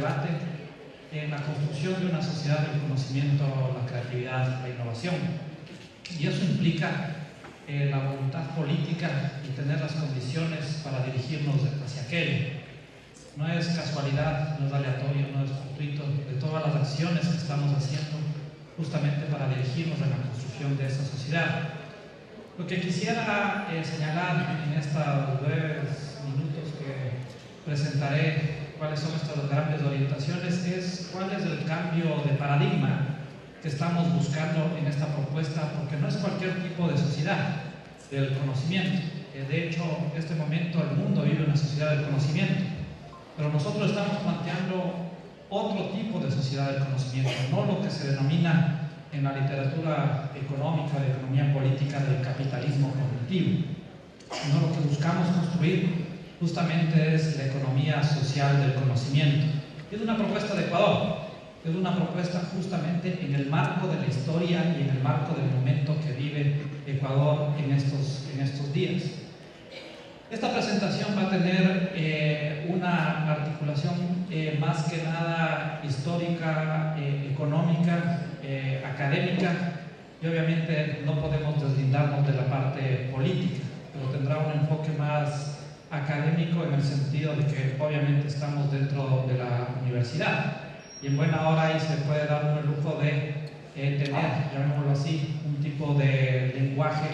debate en la construcción de una sociedad del conocimiento, la creatividad, la innovación. Y eso implica la voluntad política y tener las condiciones para dirigirnos hacia aquello. No es casualidad, no es aleatorio, no es fortuito de todas las acciones que estamos haciendo justamente para dirigirnos en la construcción de esa sociedad. Lo que quisiera señalar en estos breves minutos que presentaré cuáles son estas grandes orientaciones es cuál es el cambio de paradigma que estamos buscando en esta propuesta, porque no es cualquier tipo de sociedad del conocimiento. De hecho, en este momento el mundo vive una sociedad del conocimiento, pero nosotros estamos planteando otro tipo de sociedad del conocimiento, no lo que se denomina en la literatura económica, de economía política, del capitalismo cognitivo, sino lo que buscamos construir justamente es la economía social del conocimiento. Es una propuesta de Ecuador, es una propuesta justamente en el marco de la historia y en el marco del momento que vive Ecuador en estos días. Esta presentación va a tener una articulación más que nada histórica, económica, académica, y obviamente no podemos deslindarnos de la parte política, pero tendrá un enfoque más académico en el sentido de que obviamente estamos dentro de la universidad y en buena hora ahí se puede dar un lujo de tener, llamémoslo así, un tipo de lenguaje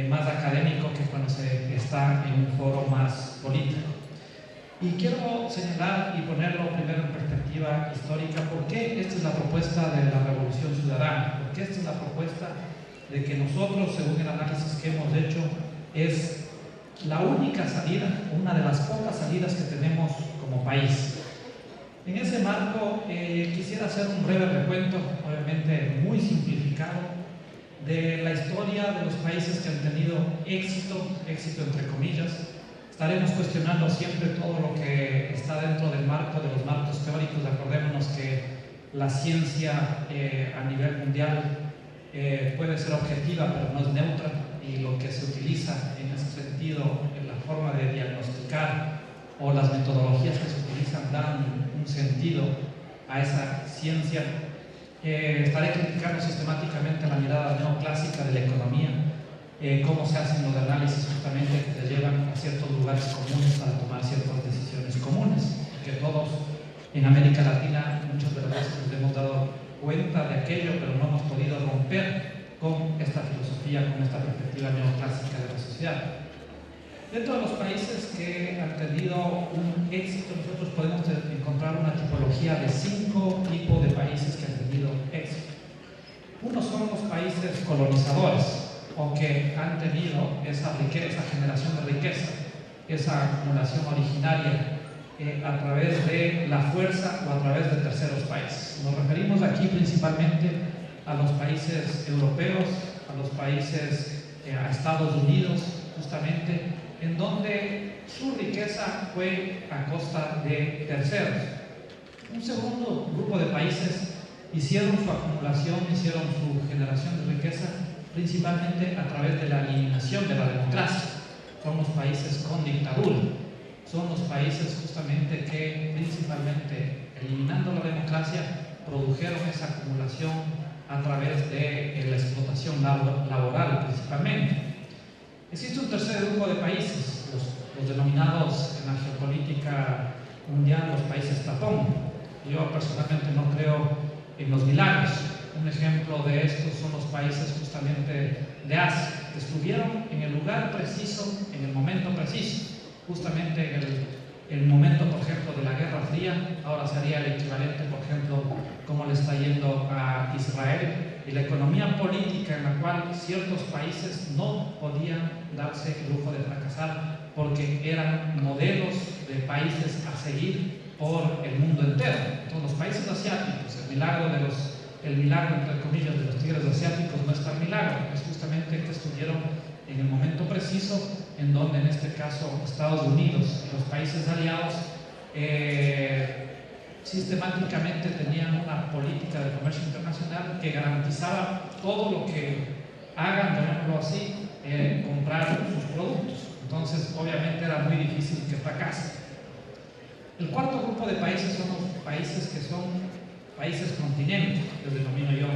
más académico que cuando se está en un foro más político. Y quiero señalar y ponerlo primero en perspectiva histórica, por qué esta es la propuesta de la Revolución Ciudadana, por qué esta es la propuesta de que nosotros, según el análisis que hemos hecho, es la única salida, una de las pocas salidas que tenemos como país. En ese marco quisiera hacer un breve recuento, obviamente muy simplificado, de la historia de los países que han tenido éxito entre comillas. Estaremos cuestionando siempre todo lo que está dentro del marco de los marcos teóricos. Acordémonos que la ciencia a nivel mundial puede ser objetiva, pero no es neutra, y lo que se utiliza en ese sentido, en la forma de diagnosticar o las metodologías que se utilizan dan un sentido a esa ciencia. Estaré criticando sistemáticamente la mirada neoclásica de la economía, cómo se hacen los análisis justamente que te llevan a ciertos lugares comunes para tomar ciertas decisiones comunes, que todos en América Latina muchas de las veces nos hemos dado cuenta de aquello, pero no hemos podido romper con esta filosofía, con esta perspectiva neoclásica de la sociedad. Dentro de los países que han tenido un éxito, nosotros podemos encontrar una tipología de 5 tipos de países que han tenido éxito. Uno son los países colonizadores, o que han tenido esa riqueza, esa generación de riqueza, esa acumulación originaria a través de la fuerza o a través de terceros países. Nos referimos aquí principalmente a los países europeos, a los países, a Estados Unidos, justamente, en donde su riqueza fue a costa de terceros. Un segundo grupo de países hicieron su acumulación, hicieron su generación de riqueza principalmente a través de la eliminación de la democracia. Son los países con dictadura, son los países justamente que principalmente eliminando la democracia produjeron esa acumulación a través de la explotación laboral principalmente. Existe un tercer grupo de países, los denominados en la geopolítica mundial los países tapón. Yo personalmente no creo en los milagros. Un ejemplo de esto son los países justamente de Asia, que estuvieron en el lugar preciso, en el momento preciso, justamente en el momento, por ejemplo, de la Guerra Fría. Ahora sería el equivalente, por ejemplo, cómo le está yendo a Israel, y la economía política en la cual ciertos países no podían darse el lujo de fracasar porque eran modelos de países a seguir por el mundo entero. Entonces los países asiáticos, el milagro entre comillas de los tigres asiáticos no es tan milagro, es justamente que estuvieron en el momento preciso en donde en este caso Estados Unidos y los países aliados sistemáticamente tenían una política de comercio internacional que garantizaba todo lo que hagan, llamémoslo así, comprar sus productos. Entonces obviamente era muy difícil que fracase. El cuarto grupo de países son los países que son países continentes, los denomino yo.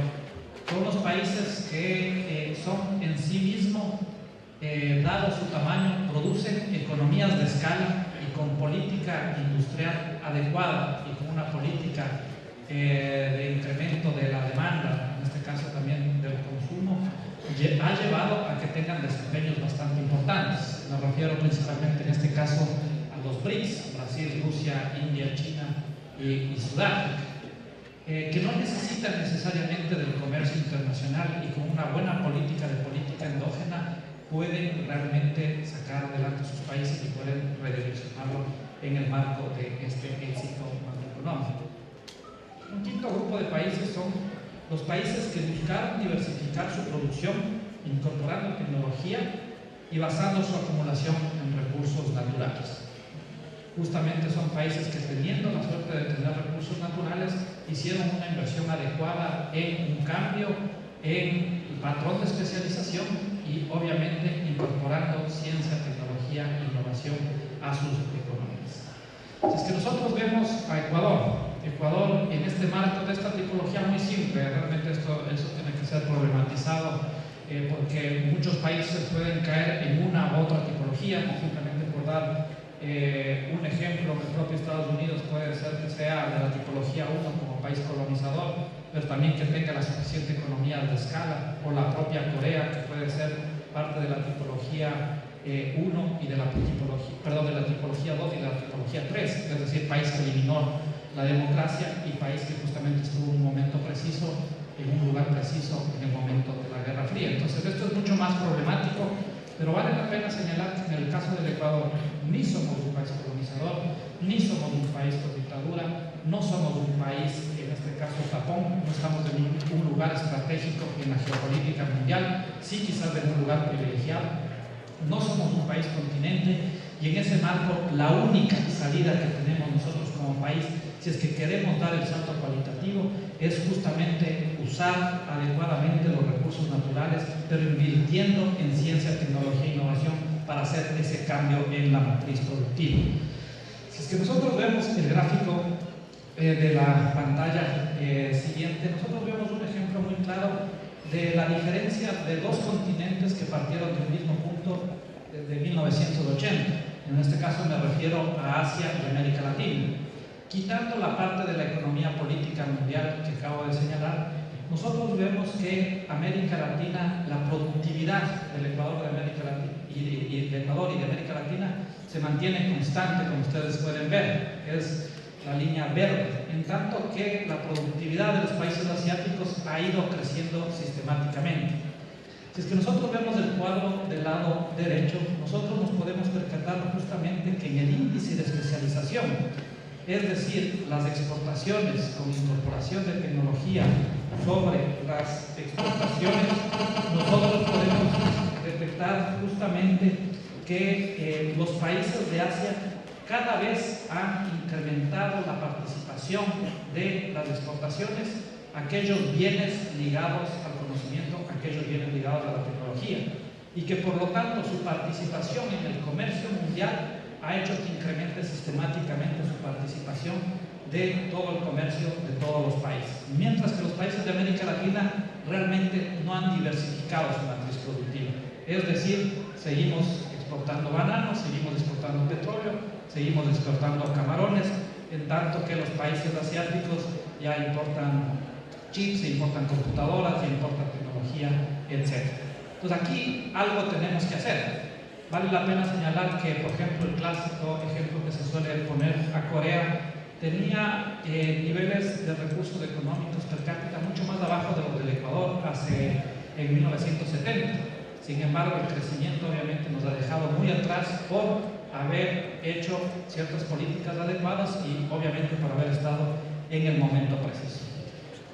Son los países que son en sí mismos, dado su tamaño, producen economías de escala y con política industrial adecuada y con una política de incremento de la demanda, en este caso también del consumo, ha llevado a que tengan desempeños bastante importantes. Me refiero principalmente en este caso a los BRICS, Brasil, Rusia, India, China y Sudáfrica, que no necesitan necesariamente del comercio internacional y con una buena política endógena pueden realmente sacar adelante sus países y pueden redireccionarlo en el marco de este éxito macroeconómico. Un quinto grupo de países son los países que buscaron diversificar su producción, incorporando tecnología y basando su acumulación en recursos naturales. Justamente son países que, teniendo la suerte de tener recursos naturales, hicieron una inversión adecuada en un cambio en el patrón de especialización y obviamente incorporando ciencia, tecnología e innovación a sus economías. Si es que nosotros vemos a Ecuador en este marco de esta tipología muy simple, realmente eso tiene que ser problematizado porque muchos países pueden caer en una u otra tipología, simplemente por dar un ejemplo. El propio Estados Unidos puede ser que sea de la tipología 1 como país colonizador, pero también que tenga la suficiente economía de escala, o la propia Corea, que puede ser parte de la tipología 1 y de la tipología 2 y de la tipología 3, es decir, país que eliminó la democracia y país que justamente estuvo en un momento preciso, en un lugar preciso, en el momento de la Guerra Fría. Entonces esto es mucho más problemático, pero vale la pena señalar que en el caso del Ecuador ni somos un país colonizador, ni somos un país con dictadura, no somos un país, en este caso Japón, no estamos en un lugar estratégico en la geopolítica mundial, sí quizás en un lugar privilegiado, no somos un país continente, y en ese marco la única salida que tenemos nosotros como país, si es que queremos dar el salto cualitativo, es justamente usar adecuadamente los recursos naturales, pero invirtiendo en ciencia, tecnología e innovación para hacer ese cambio en la matriz productiva. Si es que nosotros vemos el gráfico de la pantalla siguiente, nosotros vemos un ejemplo muy claro de la diferencia de dos continentes que partieron del mismo punto desde 1980. En este caso me refiero a Asia y América Latina. Quitando la parte de la economía política mundial que acabo de señalar, nosotros vemos que América Latina, la productividad del Ecuador de América Latina y de Ecuador y de América Latina se mantiene constante, como ustedes pueden ver, es la línea verde, en tanto que la productividad de los países asiáticos ha ido creciendo sistemáticamente. Si es que nosotros vemos el cuadro del lado derecho, nosotros nos podemos percatar justamente que en el índice de especialización, es decir, las exportaciones con incorporación de tecnología sobre las exportaciones, nosotros podemos detectar justamente que los países de Asia cada vez han incrementado la participación de las exportaciones, aquellos bienes ligados al conocimiento, aquellos bienes ligados a la tecnología, y que por lo tanto su participación en el comercio mundial ha hecho que incremente sistemáticamente su participación de todo el comercio de todos los países, mientras que los países de América Latina realmente no han diversificado su matriz productiva, es decir, seguimos exportando bananos, seguimos exportando petróleo, seguimos exportando camarones, en tanto que los países asiáticos ya importan chips, importan computadoras, importan tecnología, etc. Entonces aquí algo tenemos que hacer. Vale la pena señalar que, por ejemplo, el clásico ejemplo que se suele poner a Corea tenía niveles de recursos económicos per cápita mucho más abajo de los del Ecuador en 1970. Sin embargo, el crecimiento obviamente nos ha dejado muy atrás por haber hecho ciertas políticas adecuadas y obviamente por haber estado en el momento preciso.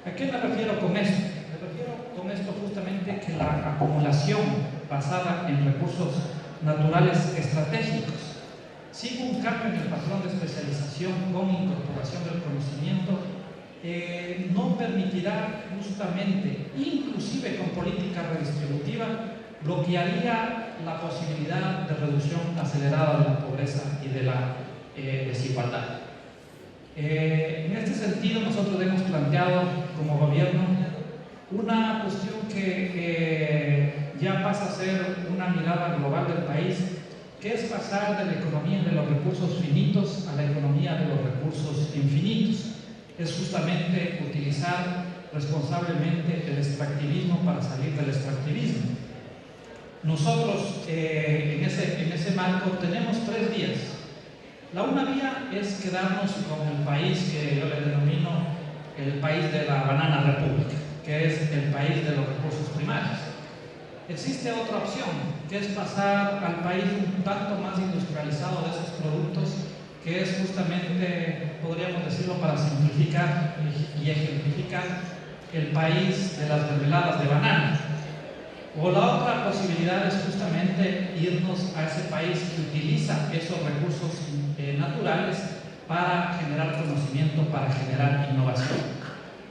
¿A qué me refiero con esto? Me refiero con esto justamente que la acumulación basada en recursos naturales estratégicos sigue un cambio en el patrón de especialización con incorporación del conocimiento, no permitirá justamente, inclusive con política redistributiva, bloquearía la posibilidad de reducción acelerada de la pobreza y de la desigualdad. En este sentido, nosotros hemos planteado como gobierno una cuestión que ya pasa a ser una mirada global del país, que es pasar de la economía de los recursos finitos a la economía de los recursos infinitos. Es justamente utilizar responsablemente el extractivismo para salir del extractivismo. Nosotros en ese marco tenemos 3 vías. La una vía es quedarnos con el país que yo le denomino el país de la banana república, que es el país de los recursos primarios. Existe otra opción, que es pasar al país un tanto más industrializado de esos productos, que es justamente, podríamos decirlo para simplificar y ejemplificar, el país de las mermeladas de banana. O la otra posibilidad es justamente irnos a ese país que utiliza esos recursos naturales para generar conocimiento, para generar innovación.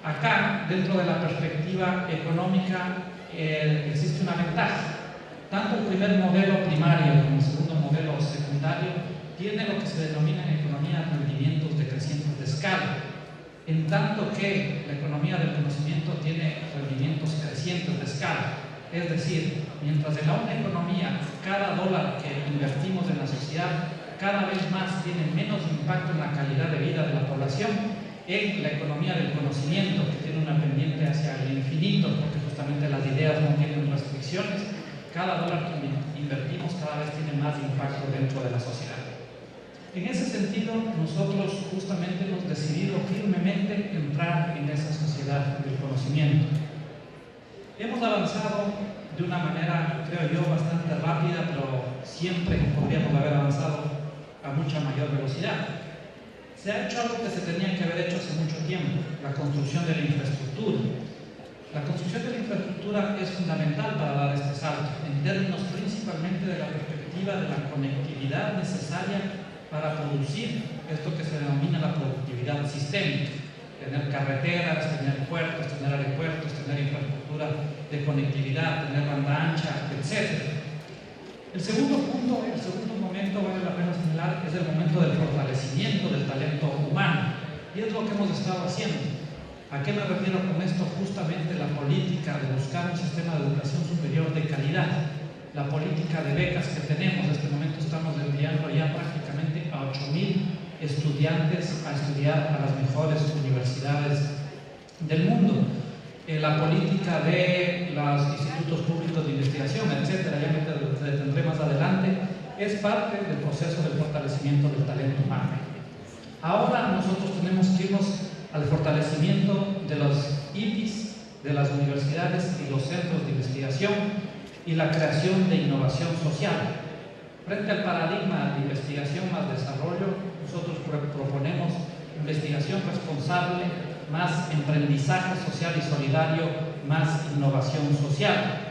Acá, dentro de la perspectiva económica, existe una ventaja. Tanto el primer modelo primario como el segundo modelo secundario tiene lo que se denomina en economía rendimientos decrecientes de escala, en tanto que la economía del conocimiento tiene rendimientos crecientes de escala. Es decir, mientras en la una economía cada dólar que invertimos en la sociedad cada vez más tiene menos impacto en la calidad de vida de la población, en la economía del conocimiento, que tiene una pendiente hacia el infinito, porque justamente las ideas no tienen restricciones, cada dólar que invertimos cada vez tiene más impacto dentro de la sociedad. En ese sentido, nosotros justamente hemos decidido firmemente entrar en esa sociedad del conocimiento. Hemos avanzado de una manera, creo yo, bastante rápida, pero siempre podríamos haber avanzado a mucha mayor velocidad. Se ha hecho algo que se tenía que haber hecho hace mucho tiempo, la construcción de la infraestructura. La construcción de la infraestructura es fundamental para dar este salto, en términos principalmente de la perspectiva de la conectividad necesaria para producir esto que se denomina la productividad sistémica. Tener carreteras, tener puertos, tener aeropuertos, tener infraestructura de conectividad, tener banda ancha, etc. El segundo punto, el segundo momento, vale la pena señalar, es el momento del fortalecimiento del talento humano. Y es lo que hemos estado haciendo. ¿A qué me refiero con esto? Justamente la política de buscar un sistema de educación superior de calidad. La política de becas que tenemos, en este momento estamos enviando ya prácticamente a 8.000 estudiantes a estudiar a las mejores universidades del mundo. La política de los institutos públicos de investigación, etcétera, ya me detendré más adelante, es parte del proceso de fortalecimiento del talento humano. Ahora nosotros tenemos que irnos al fortalecimiento de los IPIs, de las universidades y los centros de investigación y la creación de innovación social. Frente al paradigma de investigación más desarrollo, nosotros proponemos investigación responsable, más emprendizaje social y solidario, más innovación social.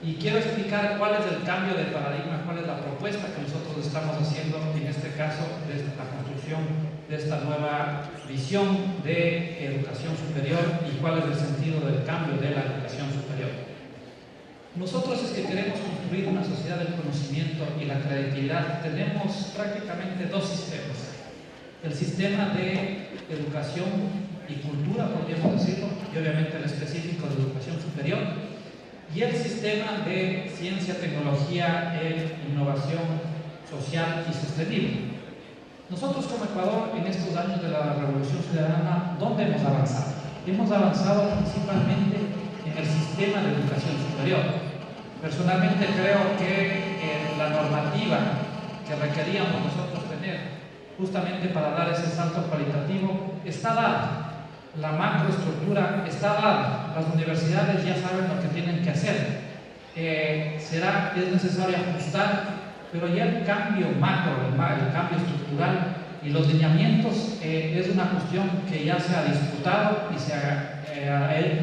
Y quiero explicar cuál es el cambio de paradigma, cuál es la propuesta que nosotros estamos haciendo en este caso desde la construcción de esta nueva visión de educación superior y cuál es el sentido del cambio de la educación superior. Nosotros es que queremos construir una sociedad del conocimiento y la creatividad. Tenemos prácticamente 2 sistemas. El sistema de educación y cultura, podríamos decirlo, y obviamente el específico de educación superior, y el sistema de ciencia, tecnología e innovación social y sostenible. Nosotros como Ecuador, en estos años de la Revolución Ciudadana, ¿dónde hemos avanzado? Hemos avanzado principalmente en el sistema de educación superior. Personalmente creo que la normativa que requeríamos nosotros tener justamente para dar ese salto cualitativo está dada. La macroestructura está dada. Las universidades ya saben lo que tienen que hacer. Es necesario ajustar, pero ya el cambio macro, el cambio estructural y los lineamientos es una cuestión que ya se ha disputado y se ha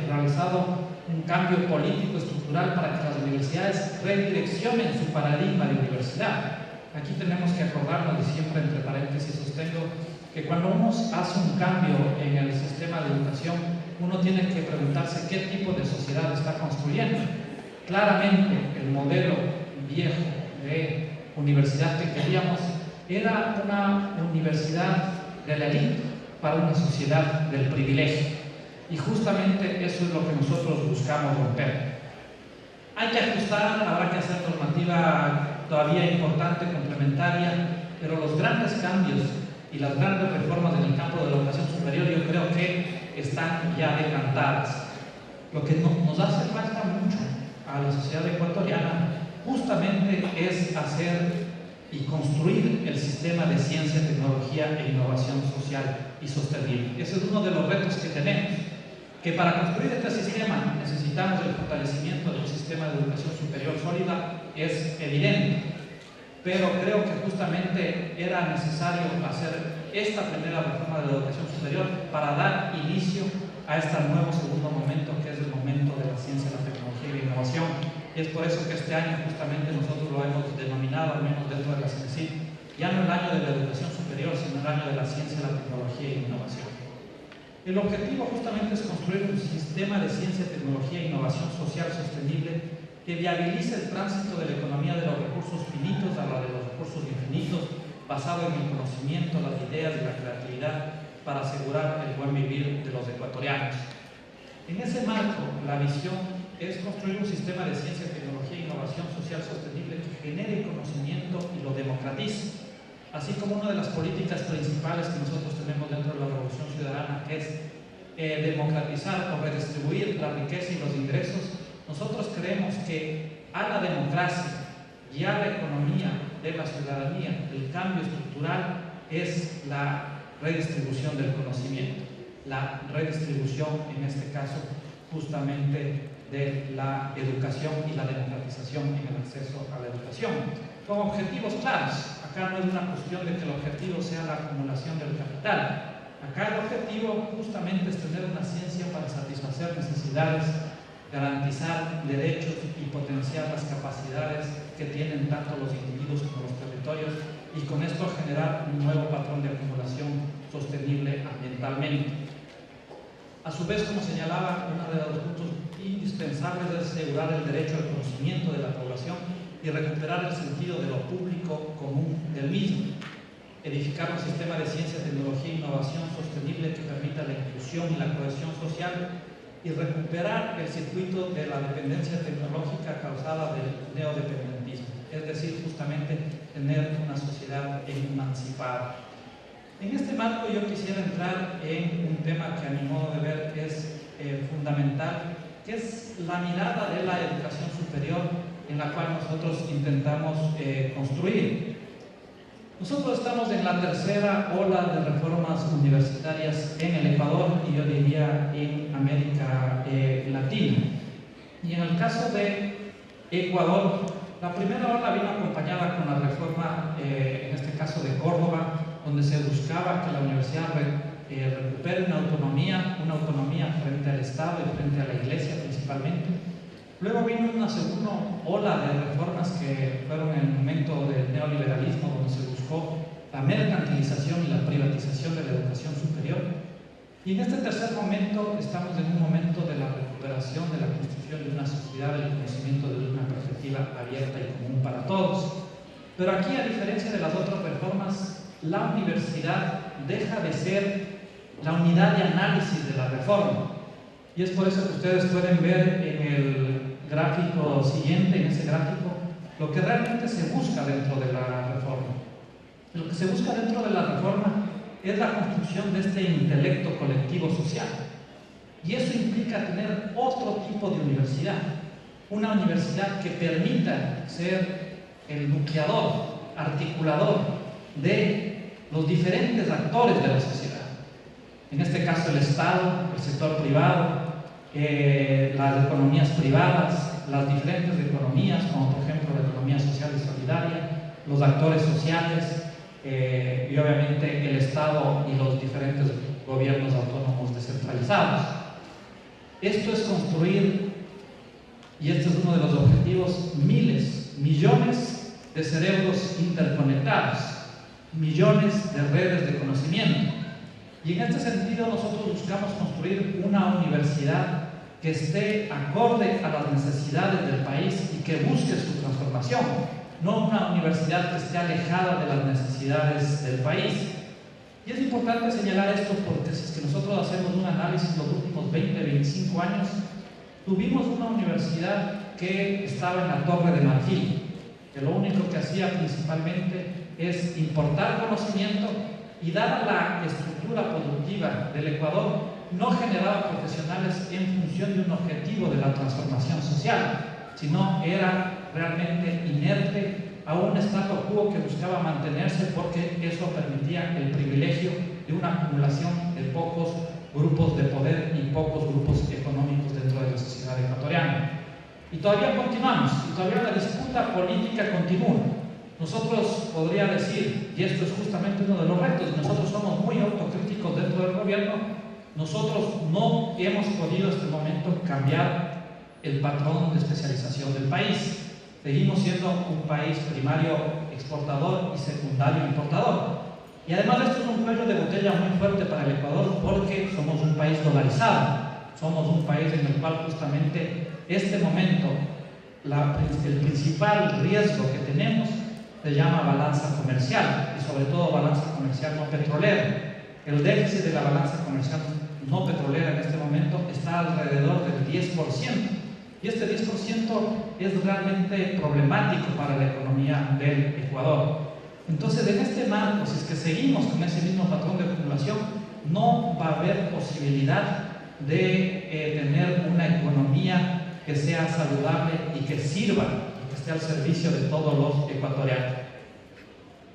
realizado un cambio político estructural para que las universidades redireccionen su paradigma de universidad. Aquí tenemos que acordarnos, y siempre entre paréntesis sostengo, que cuando uno hace un cambio en el sistema de educación, uno tiene que preguntarse qué tipo de sociedad está construyendo. Claramente, el modelo viejo de universidad que queríamos era una universidad de la élite, para una sociedad del privilegio. Y justamente eso es lo que nosotros buscamos romper. Hay que ajustar, habrá que hacer normativa todavía importante, complementaria, pero los grandes cambios y las grandes reformas en el campo de la educación superior yo creo que están ya decantadas. Lo que nos hace falta mucho a la sociedad ecuatoriana justamente es hacer y construir el sistema de ciencia, tecnología e innovación social y sostenible. Ese es uno de los retos que tenemos, que para construir este sistema necesitamos el fortalecimiento de un sistema de educación superior sólida, es evidente, pero creo que justamente era necesario hacer esta primera reforma de la educación superior para dar inicio a este nuevo segundo momento, que es el momento de la ciencia, la tecnología y la innovación. Y es por eso que este año justamente nosotros lo hemos denominado, al menos dentro de la CENESID, ya no el año de la educación superior, sino el año de la ciencia, la tecnología y la innovación. El objetivo justamente es construir un sistema de ciencia, tecnología e innovación social sostenible que viabilice el tránsito de la economía de los recursos finitos a la de los recursos infinitos, basado en el conocimiento, las ideas y la creatividad para asegurar el buen vivir de los ecuatorianos. En ese marco, la visión es construir un sistema de ciencia, tecnología e innovación social sostenible que genere conocimiento y lo democratice, así como una de las políticas principales que nosotros tenemos dentro de la Revolución Ciudadana, que es democratizar o redistribuir la riqueza y los ingresos. Nosotros creemos que a la democracia y a la economía de la ciudadanía, el cambio estructural es la redistribución del conocimiento, la redistribución, en este caso, justamente de la educación y la democratización en el acceso a la educación, con objetivos claros. Acá no es una cuestión de que el objetivo sea la acumulación del capital. Acá el objetivo justamente es tener una ciencia para satisfacer necesidades, garantizar derechos y potenciar las capacidades que tienen tanto los individuos como los territorios, y con esto generar un nuevo patrón de acumulación sostenible ambientalmente. A su vez, como señalaba, uno de los puntos indispensables es asegurar el derecho al conocimiento de la población y recuperar el sentido de lo público común del mismo. Edificar un sistema de ciencia, tecnología e innovación sostenible que permita la inclusión y la cohesión social y recuperar el circuito de la dependencia tecnológica causada del neodependentismo, es decir, justamente tener una sociedad emancipada. En este marco yo quisiera entrar en un tema que a mi modo de ver es fundamental, que es la mirada de la educación superior en la cual nosotros intentamos construir. Nosotros estamos en la tercera ola de reformas universitarias en el Ecuador y yo diría en América Latina. Y en el caso de Ecuador, la primera ola vino acompañada con la reforma, en este caso de Córdoba, donde se buscaba que la universidad recupere una autonomía frente al Estado y frente a la Iglesia principalmente. Luego vino una segunda ola de reformas que fueron en el momento del neoliberalismo, donde se buscó la mercantilización y la privatización de la educación superior. Y en este tercer momento estamos en un momento de la recuperación de la construcción de una sociedad del conocimiento desde una perspectiva abierta y común para todos. Pero aquí, a diferencia de las otras reformas, la universidad deja de ser la unidad de análisis de la reforma. Y es por eso que ustedes pueden ver en el gráfico siguiente, en ese gráfico, lo que realmente se busca dentro de la reforma. Lo que se busca dentro de la reforma es la construcción de este intelecto colectivo social. Y eso implica tener otro tipo de universidad, una universidad que permita ser el nucleador, articulador de los diferentes actores de la sociedad. En este caso el Estado, el sector privado, las economías privadas, las diferentes economías, como por ejemplo la economía social y solidaria, los actores sociales y obviamente el Estado y los diferentes gobiernos autónomos descentralizados. Esto es construir, y este es uno de los objetivos, miles, millones de cerebros interconectados, millones de redes de conocimiento. Y en este sentido nosotros buscamos construir una universidad que esté acorde a las necesidades del país y que busque su transformación, no una universidad que esté alejada de las necesidades del país. Y es importante señalar esto porque si es que nosotros hacemos un análisis los últimos 20, 25 años, tuvimos una universidad que estaba en la Torre de Marfil, que lo único que hacía principalmente es importar conocimiento y dada la estructura productiva del Ecuador, no generaba profesionales en función de un objetivo de la transformación social, sino era realmente inerte a un statu quo que buscaba mantenerse porque eso permitía el privilegio de una acumulación de pocos grupos de poder y pocos grupos económicos dentro de la sociedad ecuatoriana. Y todavía continuamos, y todavía la disputa política continúa. Nosotros podría decir, y esto es justamente uno de los retos, nosotros somos muy autocríticos dentro del gobierno, nosotros no hemos podido hasta el momento cambiar el patrón de especialización del país. Seguimos siendo un país primario exportador y secundario importador. Y además esto es un cuello de botella muy fuerte para el Ecuador porque somos un país dolarizado, somos un país en el cual justamente este momento el principal riesgo que tenemos se llama balanza comercial y sobre todo balanza comercial no petrolera. El déficit de la balanza comercial no petrolera en este momento está alrededor del 10%. Y este 10% es realmente problemático para la economía del Ecuador. Entonces, en este marco, si es que seguimos con ese mismo patrón de acumulación, no va a haber posibilidad de tener una economía que sea saludable y que sirva, y que esté al servicio de todos los ecuatorianos.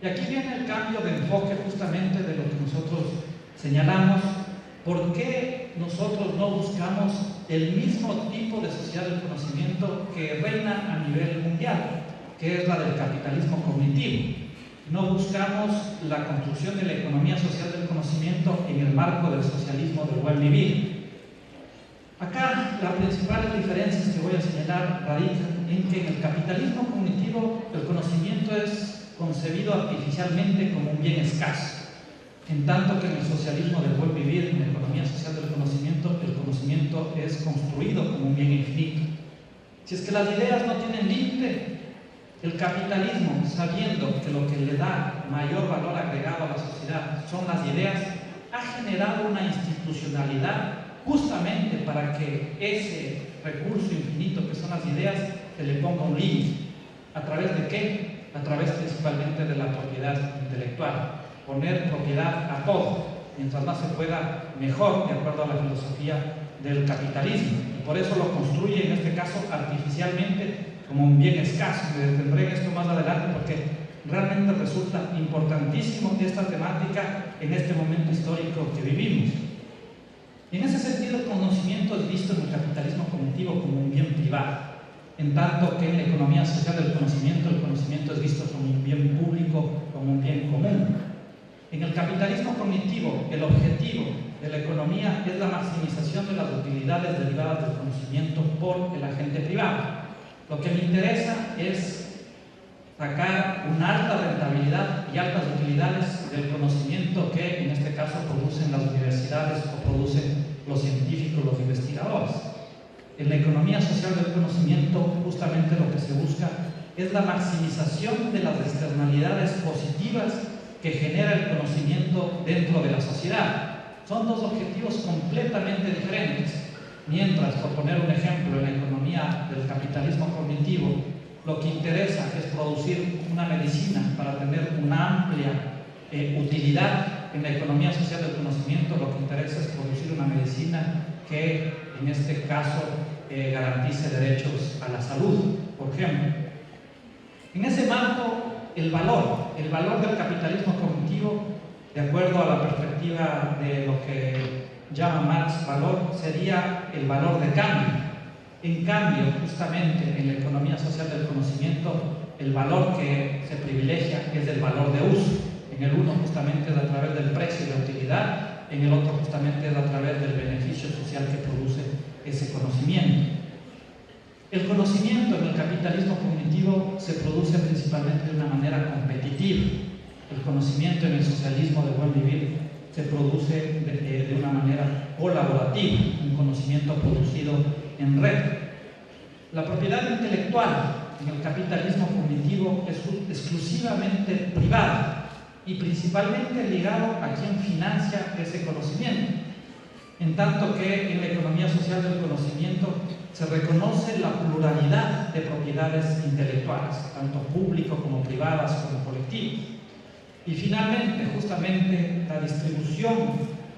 Y aquí viene el cambio de enfoque justamente de lo que nosotros señalamos. ¿Por qué nosotros no buscamos el mismo tipo de sociedad del conocimiento que reina a nivel mundial, que es la del capitalismo cognitivo? No buscamos la construcción de la economía social del conocimiento en el marco del socialismo del buen vivir. Acá las principales diferencias que voy a señalar radican en que en el capitalismo cognitivo el conocimiento es concebido artificialmente como un bien escaso. En tanto que en el socialismo del buen vivir, en la economía social del conocimiento, el conocimiento es construido como un bien infinito. Si es que las ideas no tienen límite, el capitalismo, sabiendo que lo que le da mayor valor agregado a la sociedad son las ideas, ha generado una institucionalidad justamente para que ese recurso infinito que son las ideas se le ponga un límite. ¿A través de qué? A través principalmente de la propiedad intelectual. Poner propiedad a todo, mientras más se pueda, mejor, de acuerdo a la filosofía del capitalismo. Y por eso lo construye, en este caso, artificialmente como un bien escaso. Me detendré en esto más adelante porque realmente resulta importantísimo esta temática en este momento histórico que vivimos. Y en ese sentido, el conocimiento es visto en el capitalismo cognitivo como un bien privado, en tanto que en la economía social del conocimiento, el conocimiento es visto como un bien público, como un bien común. En el capitalismo cognitivo, el objetivo de la economía es la maximización de las utilidades derivadas del conocimiento por el agente privado. Lo que me interesa es sacar una alta rentabilidad y altas utilidades del conocimiento que en este caso producen las universidades o producen los científicos, los investigadores. En la economía social del conocimiento, justamente lo que se busca es la maximización de las externalidades positivas que genera el conocimiento dentro de la sociedad. Son dos objetivos completamente diferentes. Mientras, por poner un ejemplo, en la economía del capitalismo cognitivo, lo que interesa es producir una medicina para tener una amplia utilidad. En la economía social del conocimiento, lo que interesa es producir una medicina que, en este caso, garantice derechos a la salud, por ejemplo. En ese marco, el valor del capitalismo cognitivo, de acuerdo a la perspectiva de lo que llama Marx valor, sería el valor de cambio. En cambio, justamente en la economía social del conocimiento, el valor que se privilegia es el valor de uso. En el uno justamente es a través del precio y la utilidad, en el otro justamente es a través del beneficio social que produce ese conocimiento. El conocimiento en el capitalismo cognitivo se produce principalmente de una manera competitiva. El conocimiento en el socialismo del buen vivir se produce de una manera colaborativa, un conocimiento producido en red. La propiedad intelectual en el capitalismo cognitivo es exclusivamente privada y principalmente ligado a quien financia ese conocimiento. En tanto que en la economía social del conocimiento se reconoce la pluralidad de propiedades intelectuales, tanto público como privadas como colectivas. Y finalmente, justamente, la distribución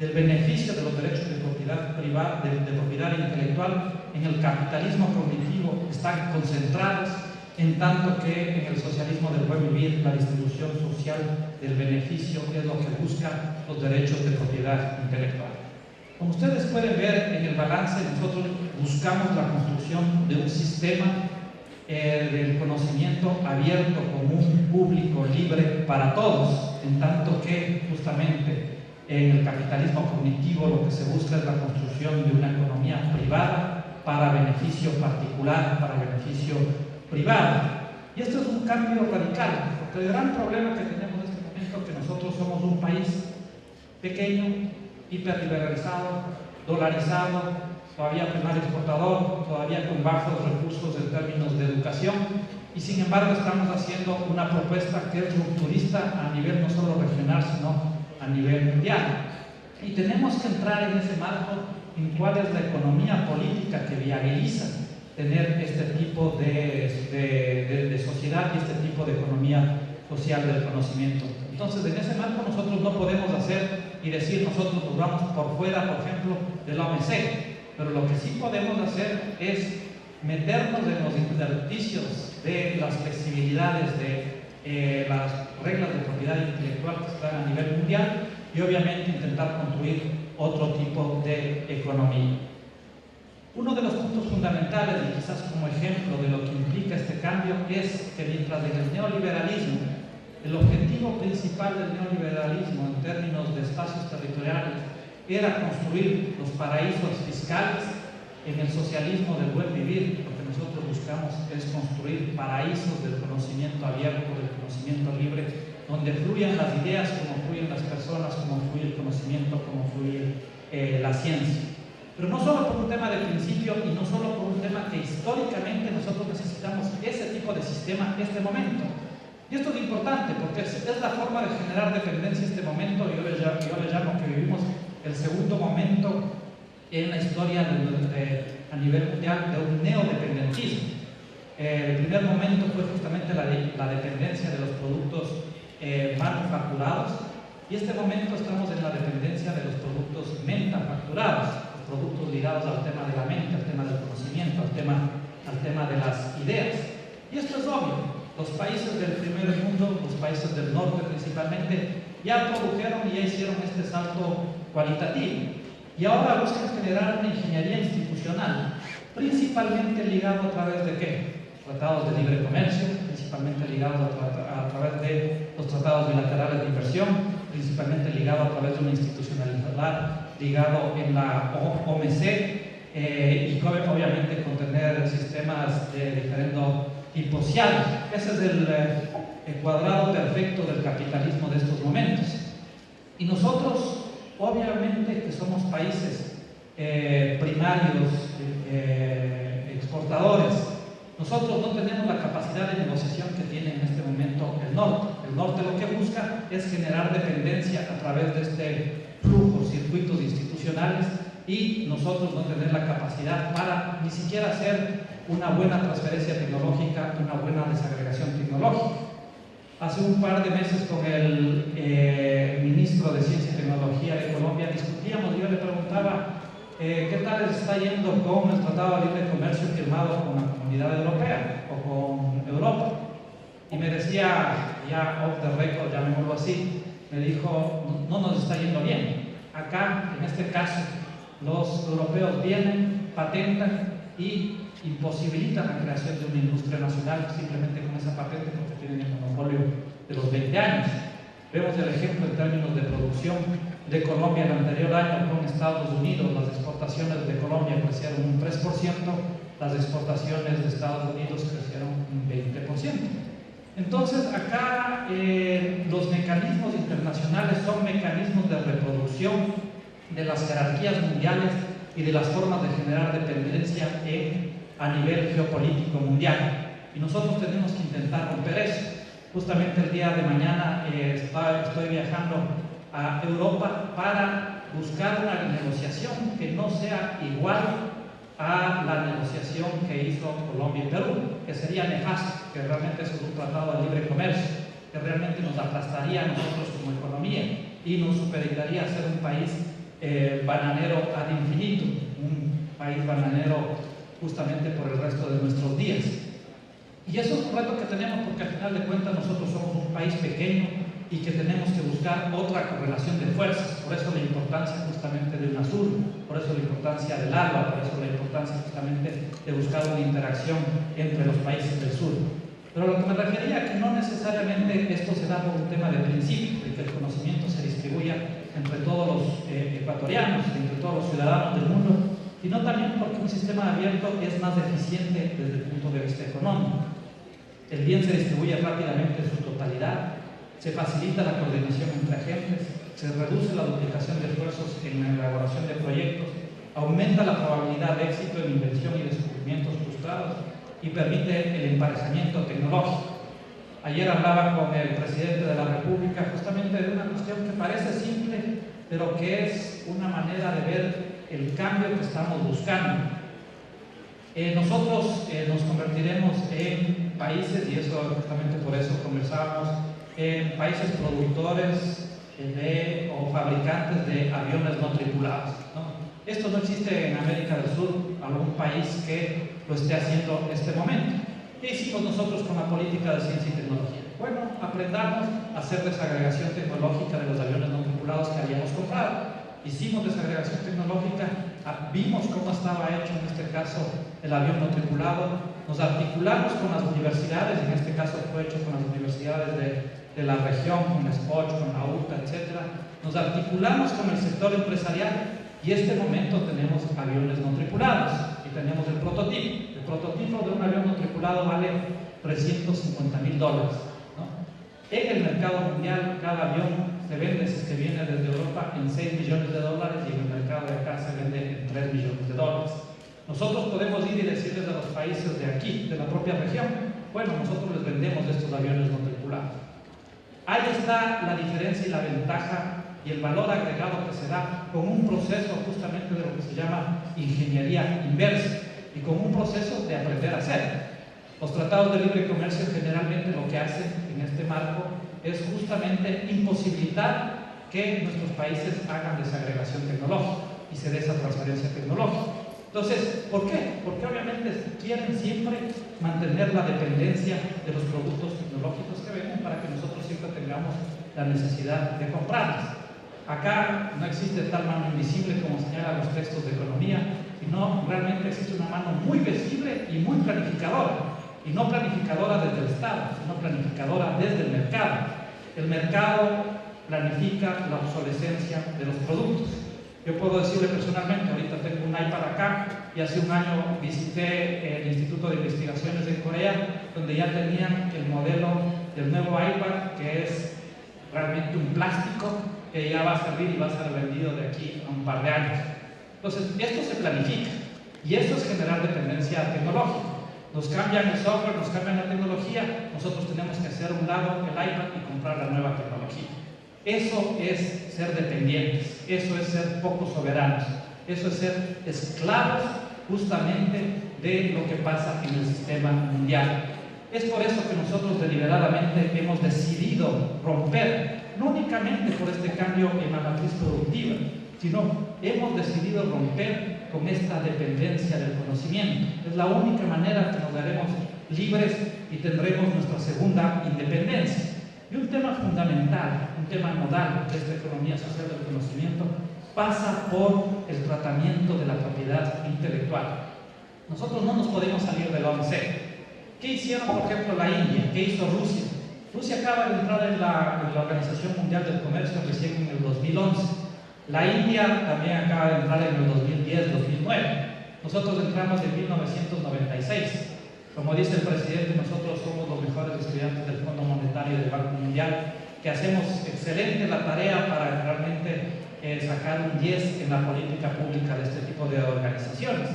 del beneficio de los derechos de propiedad privada, de propiedad intelectual en el capitalismo cognitivo están concentrados, en tanto que en el socialismo del buen vivir la distribución social del beneficio es lo que busca los derechos de propiedad intelectual. Como ustedes pueden ver en el balance, nosotros buscamos la construcción de un sistema del conocimiento abierto, común, público, libre para todos, en tanto que justamente en el capitalismo cognitivo lo que se busca es la construcción de una economía privada para beneficio particular, para beneficio privado. Y esto es un cambio radical, porque el gran problema que tenemos en este momento es que nosotros somos un país pequeño, hiperliberalizado, dolarizado, todavía primario exportador, todavía con bajos recursos en términos de educación, y sin embargo estamos haciendo una propuesta que es rupturista a nivel no solo regional, sino a nivel mundial. Y tenemos que entrar en ese marco en cuál es la economía política que viabiliza tener este tipo de sociedad y este tipo de economía social del conocimiento. Entonces, en ese marco nosotros no podemos hacer y decir nosotros nos vamos por fuera, por ejemplo, de la OMC, pero lo que sí podemos hacer es meternos en los intersticios de las flexibilidades de las reglas de propiedad intelectual que están a nivel mundial y obviamente intentar construir otro tipo de economía. Uno de los puntos fundamentales y quizás como ejemplo de lo que implica este cambio es que mientras en el neoliberalismo el objetivo principal del neoliberalismo en términos de espacios territoriales era construir los paraísos fiscales, en el socialismo del buen vivir lo que nosotros buscamos es construir paraísos del conocimiento abierto, del conocimiento libre, donde fluyan las ideas como fluyen las personas, como fluye el conocimiento, como fluye la ciencia. Pero no solo por un tema de principio y no solo por un tema que históricamente nosotros necesitamos ese tipo de sistema en este momento. Y esto es importante porque es la forma de generar dependencia en este momento. Yo le llamo que vivimos el segundo momento en la historia a nivel mundial de un neodependentismo. El primer momento fue justamente la dependencia de los productos manufacturados, y este momento estamos en la dependencia de los productos mentafacturados, los productos ligados al tema de la mente, al tema del conocimiento, al tema de las ideas. Y esto es obvio. Los países del primer mundo, los países del norte principalmente, ya produjeron y ya hicieron este salto cualitativo. Y ahora buscan generar una ingeniería institucional, principalmente ligado a través de ¿qué? Tratados de libre comercio, principalmente ligados a través de los tratados bilaterales de inversión, principalmente ligado a través de una institucionalidad, ligado en la OMC, y obviamente con tener sistemas de diferendo tipo social. Ese es el cuadrado perfecto del capitalismo de estos momentos. Y nosotros, obviamente que somos países primarios, exportadores, nosotros no tenemos la capacidad de negociación que tiene en este momento el norte. El norte lo que busca es generar dependencia a través de este flujo, circuitos institucionales, y nosotros no tener la capacidad para ni siquiera hacer una buena transferencia tecnológica, una buena desagregación tecnológica. Hace un par de meses con el ministro de Ciencia y Tecnología de Colombia discutíamos, y yo le preguntaba ¿qué tal les está yendo con el Tratado de Libre Comercio firmado con la Comunidad Europea o con Europa? Y me decía, ya off the record, llamémoslo así, me dijo, no nos está yendo bien. Acá, en este caso, los europeos vienen, patentan y imposibilitan la creación de una industria nacional simplemente con esa patente porque tienen el monopolio de los 20 años. Vemos el ejemplo en términos de producción de Colombia el anterior año con Estados Unidos. Las exportaciones de Colombia crecieron un 3%, las exportaciones de Estados Unidos crecieron un 20%. Entonces acá los mecanismos internacionales son mecanismos de reproducción de las jerarquías mundiales y de las formas de generar dependencia a nivel geopolítico mundial. Y nosotros tenemos que intentar romper eso. Justamente el día de mañana estoy viajando a Europa para buscar una negociación que no sea igual a la negociación que hizo Colombia y Perú, que sería nefasto, que realmente es un tratado de libre comercio, que realmente nos aplastaría a nosotros como economía y nos supeditaría a ser un país bananero ad infinitum, un país bananero justamente por el resto de nuestros días. Y eso es un reto que tenemos, porque al final de cuentas nosotros somos un país pequeño y que tenemos que buscar otra correlación de fuerzas. Por eso la importancia justamente de UNASUR, por eso la importancia del ALBA, por eso la importancia justamente de buscar una interacción entre los países del sur. Pero lo que me refería que no necesariamente esto se da por un tema de principio, de que el conocimiento se distribuya entre todos los ecuatorianos, entre todos los ciudadanos del mundo, sino también porque un sistema abierto es más eficiente desde el punto de vista económico. El bien se distribuye rápidamente en su totalidad, se facilita la coordinación entre agentes, se reduce la duplicación de esfuerzos en la elaboración de proyectos, aumenta la probabilidad de éxito en inversión y descubrimientos frustrados y permite el emparejamiento tecnológico. Ayer hablaba con el presidente de la República justamente de una cuestión que parece simple, pero que es una manera de ver el cambio que estamos buscando. Nosotros nos convertiremos en países, y eso justamente por eso conversábamos, en países productores o fabricantes de aviones no tripulados, ¿no? Esto no existe en América del Sur, algún país que lo esté haciendo en este momento. ¿Qué hicimos nosotros con la política de ciencia y tecnología? Bueno, aprendamos a hacer desagregación tecnológica de los aviones no tripulados que habíamos comprado. Hicimos desagregación tecnológica, vimos cómo estaba hecho en este caso el avión no tripulado, nos articulamos con las universidades, en este caso fue hecho con las universidades de la región, con la SPOCH, con la UTA, etc. Nos articulamos con el sector empresarial y en este momento tenemos aviones no tripulados y tenemos el prototipo. El prototipo de un avión no tripulado vale $350.000, ¿no? En el mercado mundial, cada avión se vende, si es que viene desde Europa, en $6 millones y en el mercado de acá se vende en $3 millones. Nosotros podemos ir y decirles a los países de aquí, de la propia región, bueno, nosotros les vendemos estos aviones no tripulados. Ahí está la diferencia y la ventaja y el valor agregado que se da con un proceso justamente de lo que se llama ingeniería inversa y con un proceso de aprender a hacer. Los tratados de libre comercio generalmente lo que hacen en este marco es justamente imposibilitar que nuestros países hagan desagregación tecnológica y se dé esa transferencia tecnológica. Entonces, ¿por qué? Porque obviamente quieren siempre mantener la dependencia de los productos tecnológicos que venden para que nosotros siempre tengamos la necesidad de comprarlos. Acá no existe tal mano invisible como señalan los textos de economía, sino realmente existe una mano muy visible y muy planificadora. Y no planificadora desde el Estado, sino planificadora desde el mercado. El mercado planifica la obsolescencia de los productos. Yo puedo decirle personalmente, ahorita tengo un iPad acá y hace un año visité el Instituto de Investigaciones de Corea, donde ya tenían el modelo del nuevo iPad, que es realmente un plástico que ya va a servir y va a ser vendido de aquí a un par de años. Entonces, esto se planifica y esto es generar dependencia tecnológica. Nos cambian el software, nos cambian la tecnología, nosotros tenemos que hacer a un lado el iPad y comprar la nueva tecnología. Eso es ser dependientes, eso es ser poco soberanos, eso es ser esclavos justamente de lo que pasa en el sistema mundial. Es por eso que nosotros deliberadamente hemos decidido romper, no únicamente por este cambio en la matriz productiva, sino hemos decidido romper con esta dependencia del conocimiento. Es la única manera que nos daremos libres y tendremos nuestra segunda independencia. Y un tema fundamental, un tema nodal de esta economía social del conocimiento pasa por el tratamiento de la propiedad intelectual. Nosotros no nos podemos salir del OMC. ¿Qué hicieron, por ejemplo, la India? ¿Qué hizo Rusia? Rusia acaba de entrar en la Organización Mundial del Comercio recién en el 2011. La India también acaba de entrar en el 2010-2009. Nosotros entramos en 1996. Como dice el presidente, nosotros somos los mejores estudiantes del Fondo Monetario y del Banco Mundial, que hacemos excelente la tarea para realmente sacar un 10 en la política pública de este tipo de organizaciones.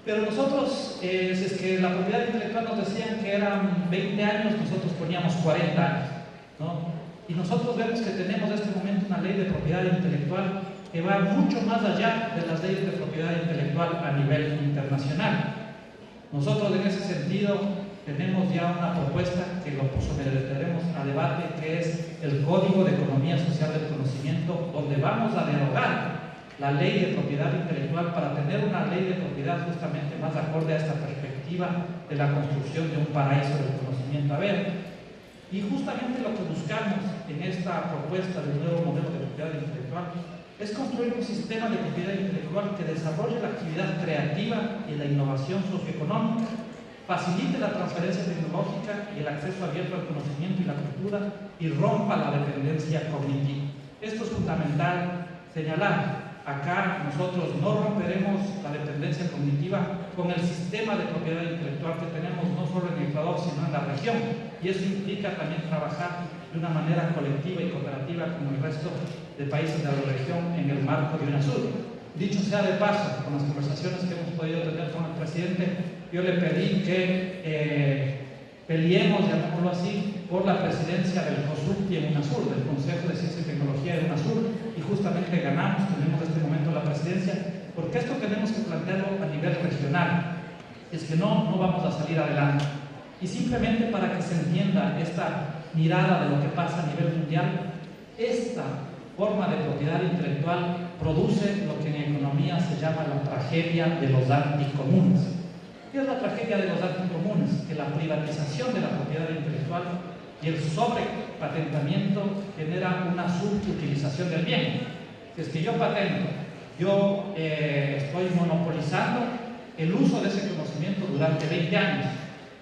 Pero nosotros, si es que la propiedad intelectual nos decían que eran 20 años, nosotros poníamos 40 años, ¿no? Y nosotros vemos que tenemos en este momento una ley de propiedad intelectual que va mucho más allá de las leyes de propiedad intelectual a nivel internacional. Nosotros en ese sentido tenemos ya una propuesta que lo someteremos a debate, que es el Código de Economía Social del Conocimiento, donde vamos a derogar la ley de propiedad intelectual para tener una ley de propiedad justamente más acorde a esta perspectiva de la construcción de un paraíso del conocimiento. A ver, y justamente lo que buscamos en esta propuesta del nuevo modelo de propiedad intelectual es construir un sistema de propiedad intelectual que desarrolle la actividad creativa y la innovación socioeconómica, facilite la transferencia tecnológica y el acceso abierto al conocimiento y la cultura y rompa la dependencia cognitiva. Esto es fundamental señalar. Acá nosotros no romperemos la dependencia cognitiva con el sistema de propiedad intelectual que tenemos no solo en Ecuador, sino en la región. Y eso implica también trabajar de una manera colectiva y cooperativa con el resto de países de la región en el marco de UNASUR. Dicho sea de paso, con las conversaciones que hemos podido tener con el presidente, yo le pedí que peleemos, llamémoslo así, por la presidencia del COSUCTI en UNASUR, del Consejo de Ciencia y Tecnología de UNASUR, y justamente ganamos, tenemos en este momento la presidencia, porque esto tenemos que plantearlo a nivel regional, es que no vamos a salir adelante. Y simplemente para que se entienda esta mirada de lo que pasa a nivel mundial, esta forma de propiedad intelectual produce lo que en economía se llama la tragedia de los anticomunes. ¿Qué es la tragedia de los anticomunes? Que la privatización de la propiedad intelectual y el sobrepatentamiento genera una subutilización del bien. Si es que yo patento, yo estoy monopolizando el uso de ese conocimiento durante 20 años.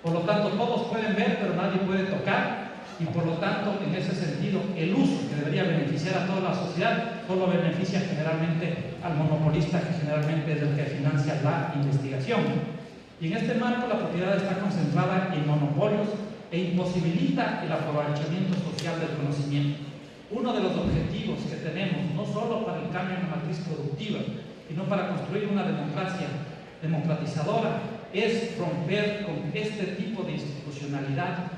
Por lo tanto, todos pueden ver, pero nadie puede tocar. Y por lo tanto, en ese sentido, el uso que debería beneficiar a toda la sociedad solo beneficia generalmente al monopolista, que generalmente es el que financia la investigación. Y en este marco la propiedad está concentrada en monopolios e imposibilita el aprovechamiento social del conocimiento. Uno de los objetivos que tenemos, no solo para el cambio en la matriz productiva, sino para construir una democracia democratizadora, es romper con este tipo de institucionalidad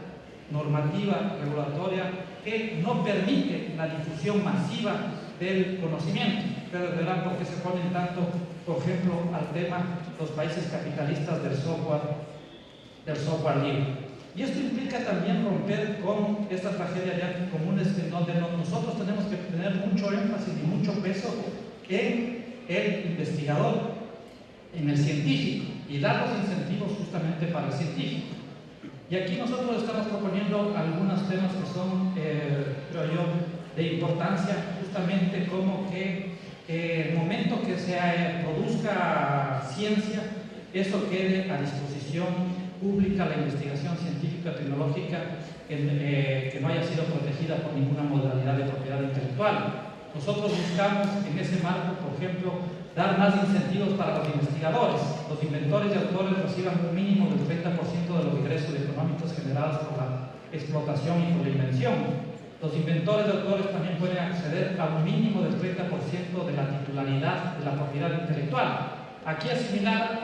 normativa, regulatoria, que no permite la difusión masiva del conocimiento. Ustedes verán por qué se ponen tanto, por ejemplo, al tema los países capitalistas del software libre. Y esto implica también romper con esta tragedia de anticomunes, en donde nosotros tenemos que tener mucho énfasis y mucho peso en el investigador, en el científico, y dar los incentivos justamente para el científico. Y aquí nosotros estamos proponiendo algunos temas que son, creo yo, de importancia, justamente como que el momento que se produzca ciencia, eso quede a disposición pública, la investigación científica, tecnológica, que no haya sido protegida por ninguna modalidad de propiedad intelectual. Nosotros buscamos en ese marco, por ejemplo, dar más incentivos para los investigadores. Los inventores y autores reciban un mínimo del 30% de los ingresos económicos generados por la explotación y por la invención. Los inventores y autores también pueden acceder a un mínimo del 30% de la titularidad de la propiedad intelectual. Aquí es similar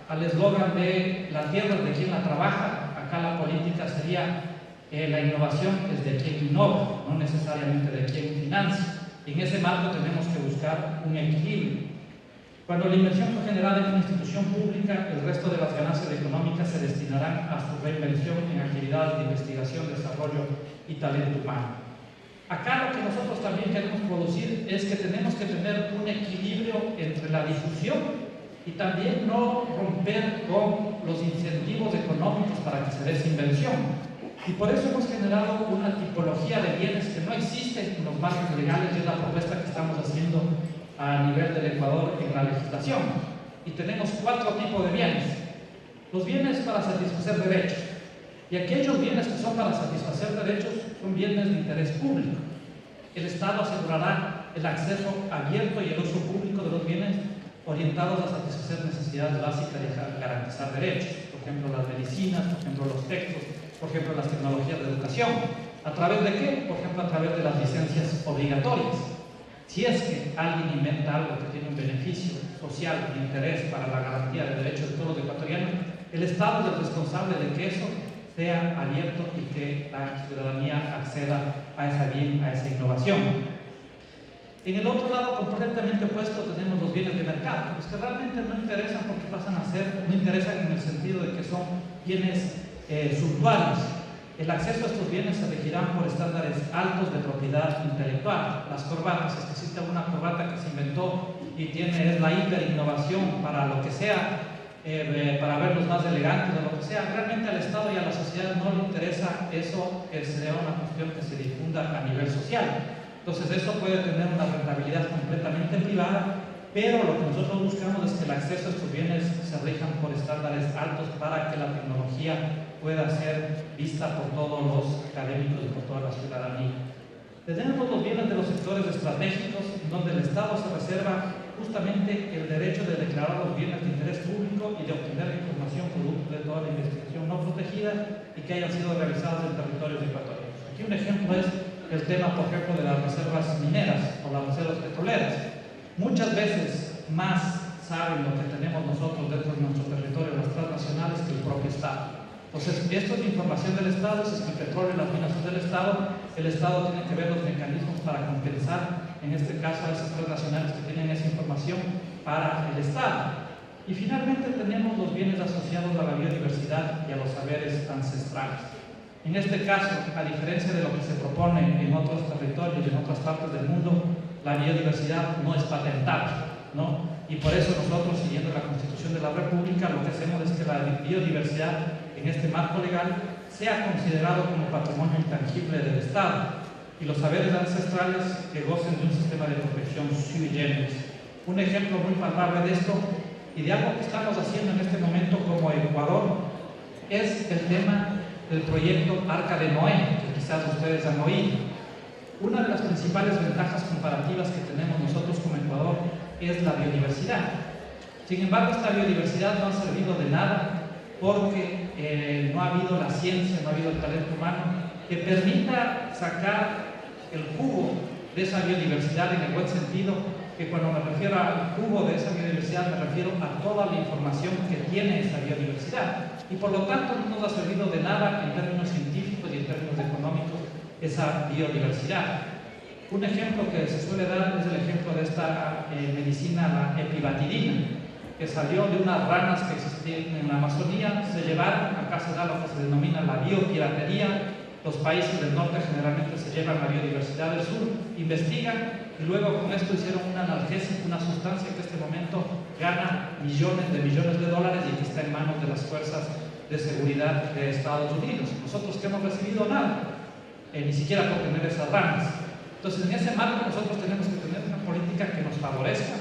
al eslogan de la tierra es de quien la trabaja. Acá la política sería la innovación es de quien innova, no necesariamente de quien financia. Y en ese marco tenemos que buscar un equilibrio. Cuando la inversión fue generada en una institución pública, el resto de las ganancias económicas se destinarán a su reinversión en actividades de investigación, desarrollo y talento humano. Acá lo que nosotros también queremos producir es que tenemos que tener un equilibrio entre la difusión y también no romper con los incentivos económicos para que se dé esa inversión. Y por eso hemos generado una tipología de bienes que no existen en los marcos legales, y es la propuesta que estamos haciendo a nivel del Ecuador en la legislación. Y tenemos 4 tipos de bienes. Los bienes para satisfacer derechos. Y aquellos bienes que son para satisfacer derechos son bienes de interés público. El Estado asegurará el acceso abierto y el uso público de los bienes orientados a satisfacer necesidades básicas y garantizar derechos. Por ejemplo, las medicinas, por ejemplo, los textos, por ejemplo, las tecnologías de educación. ¿A través de qué? Por ejemplo, a través de las licencias obligatorias. Si es que alguien inventa algo que tiene un beneficio social de interés para la garantía de derechos de todos los ecuatorianos, el Estado es el responsable de que eso sea abierto y que la ciudadanía acceda a esa bien, a esa innovación. En el otro lado, completamente opuesto, tenemos los bienes de mercado, los que realmente no interesan porque pasan a ser, no interesan en el sentido de que son bienes suntuarios. El acceso a estos bienes se regirán por estándares altos de propiedad intelectual. Las corbatas, es que existe una corbata que se inventó y es la hiperinnovación para lo que sea, para verlos más elegantes o lo que sea. Realmente al Estado y a la sociedad no le interesa eso, que sea una cuestión que se difunda a nivel social. Entonces eso puede tener una rentabilidad completamente privada, pero lo que nosotros buscamos es que el acceso a estos bienes se rijan por estándares altos para que la tecnología pueda ser vista por todos los académicos y por toda la ciudadanía. Tenemos los bienes de los sectores estratégicos, en donde el Estado se reserva justamente el derecho de declarar los bienes de interés público y de obtener información producto de toda la investigación no protegida y que hayan sido realizadas en territorios ecuatorianos. Aquí un ejemplo es el tema, por ejemplo, de las reservas mineras o las reservas petroleras. Muchas veces más saben lo que tenemos nosotros dentro de nuestro territorio, las transnacionales, que el propio Estado. Entonces, esto es información del Estado. Si es que el petróleo y las minas son del Estado, el Estado tiene que ver los mecanismos para compensar, en este caso, a esas transnacionales que tienen esa información para el Estado. Y finalmente tenemos los bienes asociados a la biodiversidad y a los saberes ancestrales. En este caso, a diferencia de lo que se propone en otros territorios y en otras partes del mundo, la biodiversidad no es patentable, ¿no? Y por eso nosotros, siguiendo la Constitución de la República, lo que hacemos es que la biodiversidad en este marco legal sea considerado como patrimonio intangible del Estado y los saberes ancestrales que gocen de un sistema de protección sui generis. Un ejemplo muy palpable de esto y de algo que estamos haciendo en este momento como Ecuador es el tema del proyecto Arca de Noé, que quizás ustedes han oído. Una de las principales ventajas comparativas que tenemos nosotros como Ecuador es la biodiversidad. Sin embargo, esta biodiversidad no ha servido de nada porque no ha habido la ciencia, no ha habido el talento humano que permita sacar el jugo de esa biodiversidad en el buen sentido, que cuando me refiero al jugo de esa biodiversidad me refiero a toda la información que tiene esa biodiversidad. Y por lo tanto no nos ha servido de nada en términos científicos y en términos económicos esa biodiversidad. Un ejemplo que se suele dar es el ejemplo de esta medicina, la epibatidina, que salió de unas ranas que existían en la Amazonía, se llevaron, acá se da lo que se denomina la biopiratería. Los países del norte generalmente se llevan la biodiversidad del sur, investigan y luego con esto hicieron un analgésico, una sustancia que en este momento gana millones de dólares y que está en manos de las fuerzas de seguridad de Estados Unidos. Nosotros que hemos recibido nada, ni siquiera por tener esas ranas. Entonces, en ese marco nosotros tenemos que tener una política que nos favorezca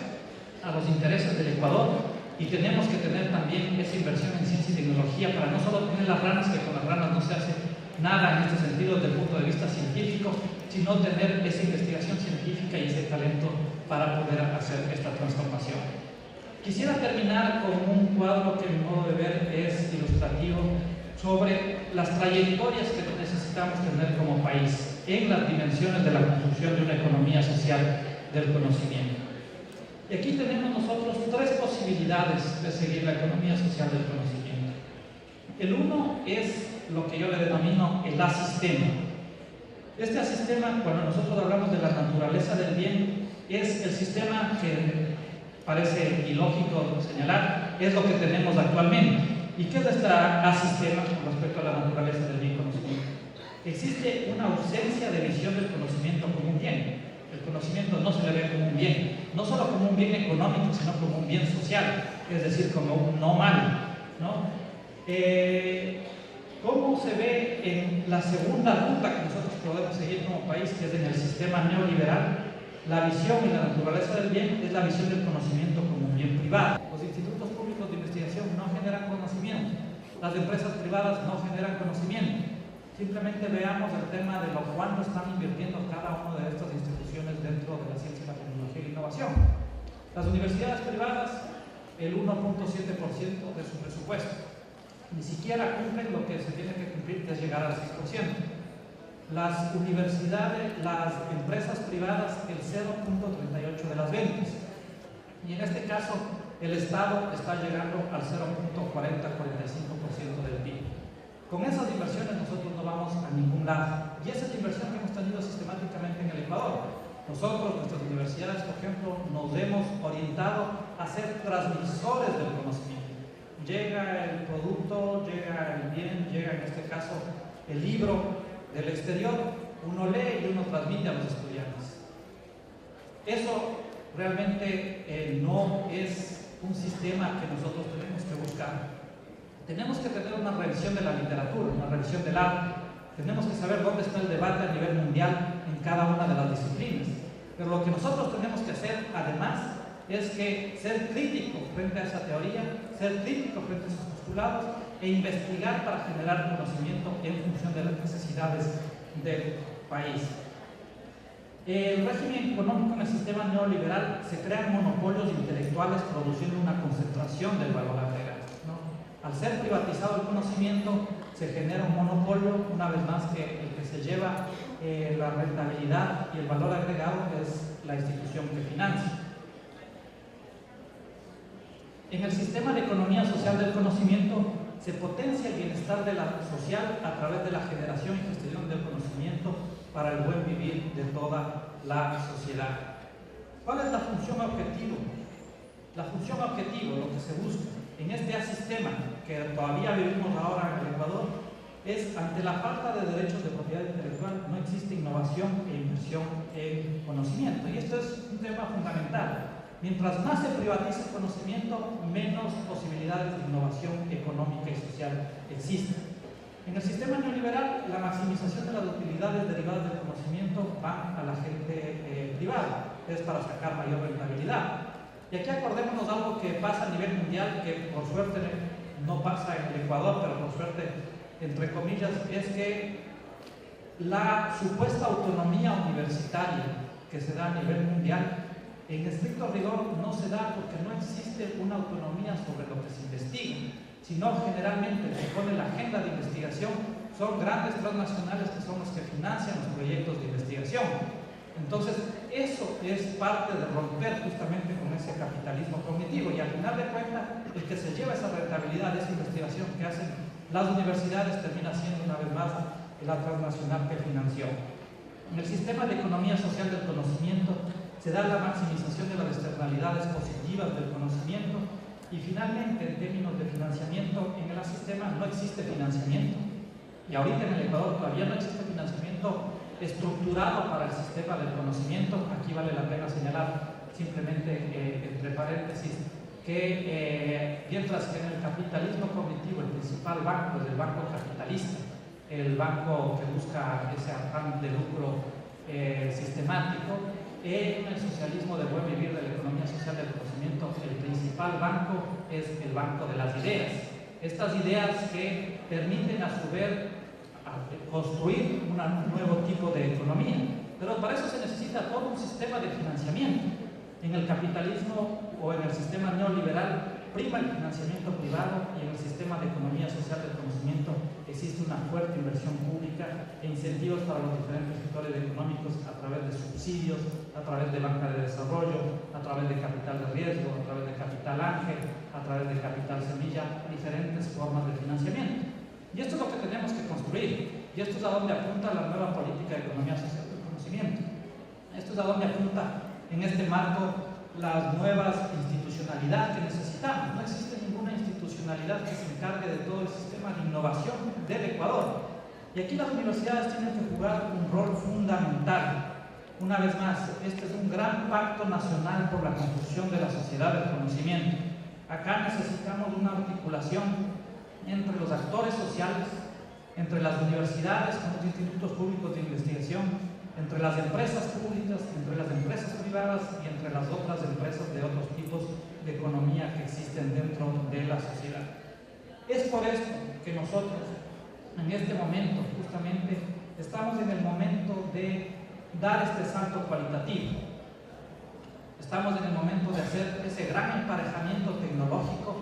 a los intereses del Ecuador y tenemos que tener también esa inversión en ciencia y tecnología para no solo tener las ranas, que con las ranas no se hace nada en este sentido desde el punto de vista científico, sino tener esa investigación científica y ese talento para poder hacer esta transformación. Quisiera terminar con un cuadro que a mi modo de ver es ilustrativo sobre las trayectorias que necesitamos tener como país en las dimensiones de la construcción de una economía social del conocimiento. Y aquí tenemos nosotros tres posibilidades de seguir la economía social del conocimiento. El uno es lo que yo le denomino el asistema. Este asistema, cuando nosotros hablamos de la naturaleza del bien, es el sistema que parece ilógico señalar, es lo que tenemos actualmente. ¿Y qué es este asistema con respecto a la naturaleza del bien conocimiento? Existe una ausencia de visión del conocimiento como un bien. El conocimiento no se le ve como un bien, no solo como un bien económico, sino como un bien social, es decir, como un no mal, ¿no? ¿Cómo se ve en la segunda ruta que nosotros podemos seguir como país, que es en el sistema neoliberal? La visión y la naturaleza del bien es la visión del conocimiento como un bien privado. Los institutos públicos de investigación no generan conocimiento, las empresas privadas no generan conocimiento. Simplemente veamos el tema de lo cuánto están invirtiendo cada una de estas instituciones dentro de la ciencia, la tecnología y la innovación. Las universidades privadas, el 1.7% de su presupuesto. Ni siquiera cumplen lo que se tiene que cumplir, que es llegar al 6%. las universidades, las empresas privadas el 0.38 de las ventas. Y en este caso, el Estado está llegando al 0.40-45% del PIB. Con esas inversiones nosotros no vamos a ningún lado. Y esa es la inversión que hemos tenido sistemáticamente en el Ecuador. Nosotros, nuestras universidades, por ejemplo, nos hemos orientado a ser transmisores del conocimiento. Llega el producto, llega el bien, llega en este caso el libro del exterior, uno lee y uno transmite a los estudiantes. Eso realmente no es un sistema que nosotros tenemos que buscar. Tenemos que tener una revisión de la literatura, una revisión del arte. Tenemos que saber dónde está el debate a nivel mundial en cada una de las disciplinas. Pero lo que nosotros tenemos que hacer, además, es que ser crítico frente a esa teoría, ser crítico frente a esos postulados e investigar para generar conocimiento en función de las necesidades del país. El régimen económico en el sistema neoliberal se crean monopolios intelectuales produciendo una concentración del valor agregado, ¿no? Al ser privatizado el conocimiento se genera un monopolio, una vez más que el que se lleva la rentabilidad y el valor agregado es la institución que financia. En el sistema de economía social del conocimiento se potencia el bienestar de la social a través de la generación y gestión del conocimiento para el buen vivir de toda la sociedad. ¿Cuál es la función objetivo? La función objetivo, lo que se busca en este sistema que todavía vivimos ahora en el Ecuador, es ante la falta de derechos de propiedad intelectual no existe innovación e inversión en conocimiento. Y esto es un tema fundamental. Mientras más se privatiza el conocimiento, menos posibilidades de innovación económica y social existen. En el sistema neoliberal, la maximización de las utilidades derivadas del conocimiento van a la gente privada, es para sacar mayor rentabilidad. Y aquí acordémonos algo que pasa a nivel mundial, que por suerte no pasa en el Ecuador, pero por suerte, entre comillas, es que la supuesta autonomía universitaria que se da a nivel mundial, en estricto rigor no se da porque no existe una autonomía sobre lo que se investiga, sino generalmente el que pone la agenda de investigación son grandes transnacionales que son los que financian los proyectos de investigación. Entonces, eso es parte de romper justamente con ese capitalismo cognitivo y al final de cuentas, el que se lleva esa rentabilidad de esa investigación que hacen las universidades termina siendo una vez más la transnacional que financió. En el sistema de economía social del conocimiento se da la maximización de las externalidades positivas del conocimiento y finalmente en términos de financiamiento en el sistema no existe financiamiento y ahorita en el Ecuador todavía no existe financiamiento estructurado para el sistema del conocimiento. Aquí vale la pena señalar simplemente entre paréntesis que mientras que en el capitalismo cognitivo el principal banco es el banco capitalista, el banco que busca ese afán de lucro sistemático, en el socialismo de buen vivir de la economía social del conocimiento el principal banco es el banco de las ideas. Estas ideas que permiten a su vez construir un nuevo tipo de economía, pero para eso se necesita todo un sistema de financiamiento. En el capitalismo o en el sistema neoliberal prima el financiamiento privado y en el sistema de economía social del conocimiento existe una fuerte inversión pública e incentivos para los diferentes sectores económicos a través de subsidios, a través de banca de desarrollo, a través de capital de riesgo, a través de capital ángel, a través de capital semilla, diferentes formas de financiamiento. Y esto es lo que tenemos que construir. Y esto es a donde apunta la nueva política de economía social del conocimiento. Esto es a donde apunta en este marco las nuevas institucionalidades que necesitamos. No existe ninguna institucionalidad que se encargue de todo el sistema de innovación del Ecuador. Y aquí las universidades tienen que jugar un rol fundamental. Una vez más, este es un gran pacto nacional por la construcción de la sociedad del conocimiento. Acá necesitamos una articulación entre los actores sociales, entre las universidades con los institutos públicos de investigación, entre las empresas públicas, entre las empresas privadas y entre las otras empresas de otros tipos de economía que existen dentro de la sociedad. Es por esto que nosotros, en este momento, justamente, estamos en el momento de dar este salto cualitativo. Estamos en el momento de hacer ese gran emparejamiento tecnológico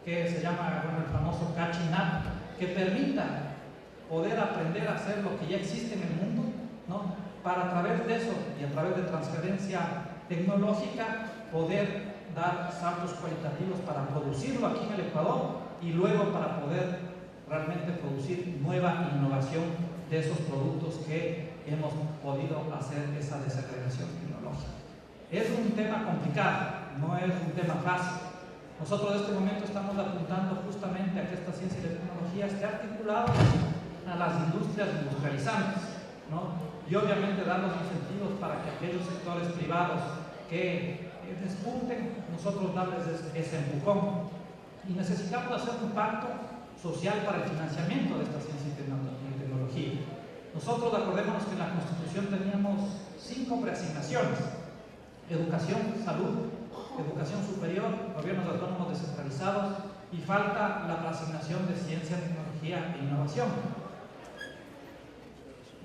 que se llama, el famoso catching up, que permita poder aprender a hacer lo que ya existe en el mundo, ¿no? Para a través de eso y a través de transferencia tecnológica poder dar saltos cualitativos para producirlo aquí en el Ecuador y luego para poder realmente producir nueva innovación de esos productos que hemos podido hacer esa desagregación tecnológica. Es un tema complicado, no es un tema fácil. Nosotros en este momento estamos apuntando justamente a que esta ciencia y la tecnología esté articulada a las industrias industrializantes, ¿no? Y obviamente dar los incentivos para que aquellos sectores privados que despunten, nosotros darles ese empujón. Y necesitamos hacer un pacto social para el financiamiento de esta ciencia y tecnología. Nosotros, acordémonos que en la Constitución teníamos 5 preasignaciones: educación, salud, educación superior, gobiernos autónomos descentralizados, y falta la preasignación de ciencia, tecnología e innovación.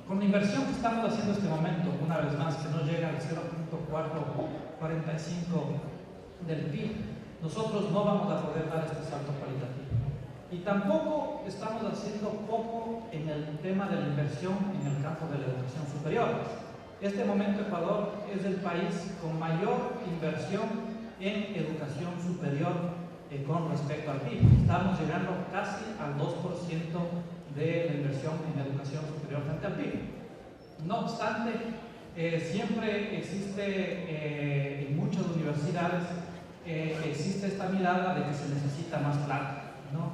Con la inversión que estamos haciendo en este momento, una vez más, que no llega al 0.445 del PIB, nosotros no vamos a poder dar este salto cualitativo. Y tampoco estamos haciendo poco en el tema de la inversión en el campo de la educación superior. Este momento Ecuador es el país con mayor inversión en educación superior con respecto al PIB. Estamos llegando casi al 2% de la inversión en educación superior frente al PIB. No obstante, siempre existe en muchas universidades existe esta mirada de que se necesita más plata, ¿no?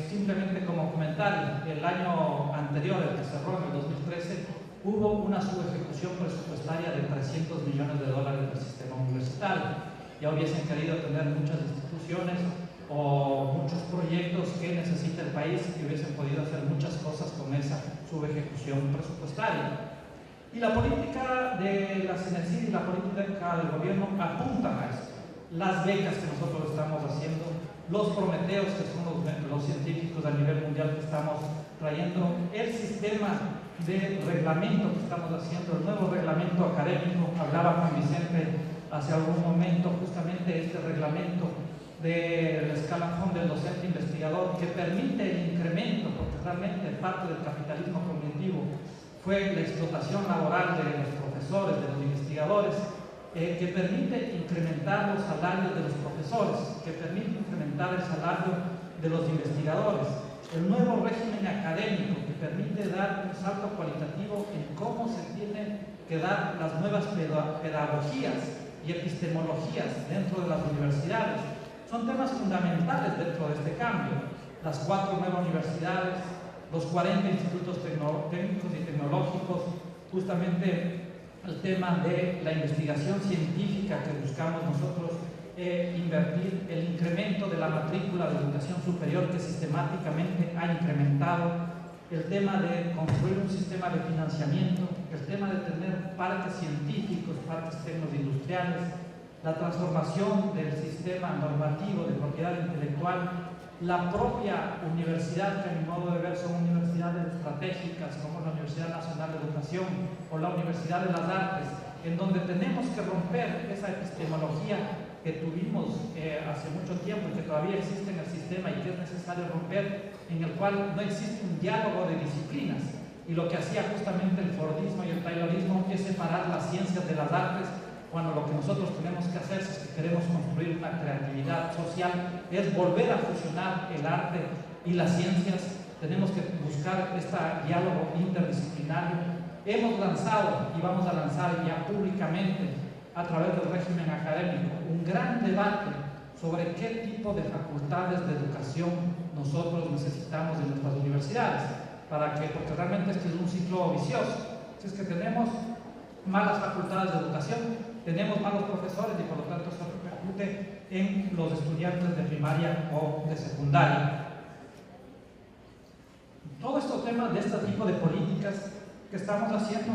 Simplemente como comentario, el año anterior, el que cerró en el 2013, hubo una subejecución presupuestaria de $300 millones del sistema universitario. Ya hubiesen querido tener muchas instituciones o muchos proyectos que necesita el país y hubiesen podido hacer muchas cosas con esa subejecución presupuestaria. Y la política de la CNCID y la política del gobierno apuntan a esto. Las becas que nosotros estamos haciendo, los prometeos, que son los científicos a nivel mundial que estamos trayendo, el sistema de reglamento que estamos haciendo, el nuevo reglamento académico. Hablaba con Vicente hace algún momento justamente este reglamento del escalafón del docente investigador, que permite el incremento, porque realmente parte del capitalismo cognitivo fue la explotación laboral de los profesores, de los investigadores, que permite incrementar los salarios de los profesores, que permite incrementar el salario de los investigadores, el nuevo régimen académico que permite dar un salto cualitativo en cómo se tienen que dar las nuevas pedagogías y epistemologías dentro de las universidades. Son temas fundamentales dentro de este cambio. Las 4 nuevas universidades, los 40 institutos técnicos y tecnológicos, justamente el tema de la investigación científica que buscamos nosotros invertir, el incremento de la matrícula de educación superior que sistemáticamente ha incrementado, el tema de construir un sistema de financiamiento, el tema de tener parques científicos, parques tecnoindustriales, la transformación del sistema normativo de propiedad intelectual, la propia universidad, que a mi modo de ver son universidades estratégicas como la Universidad Nacional de Educación o la Universidad de las Artes, en donde tenemos que romper esa epistemología que tuvimos hace mucho tiempo y que todavía existe en el sistema y que es necesario romper, en el cual no existe un diálogo de disciplinas. Y lo que hacía justamente el Fordismo y el Taylorismo es separar las ciencias de las artes, cuando lo que nosotros tenemos que hacer, si es que queremos construir una creatividad social, es volver a fusionar el arte y las ciencias. Tenemos que buscar este diálogo interdisciplinario. Hemos lanzado y vamos a lanzar ya públicamente, a través del régimen académico, un gran debate sobre qué tipo de facultades de educación nosotros necesitamos en nuestras universidades, porque realmente este es un ciclo vicioso. Si es que tenemos malas facultades de educación, tenemos malos profesores y por lo tanto eso repercute en los estudiantes de primaria o de secundaria. Todos estos temas de este tipo de políticas que estamos haciendo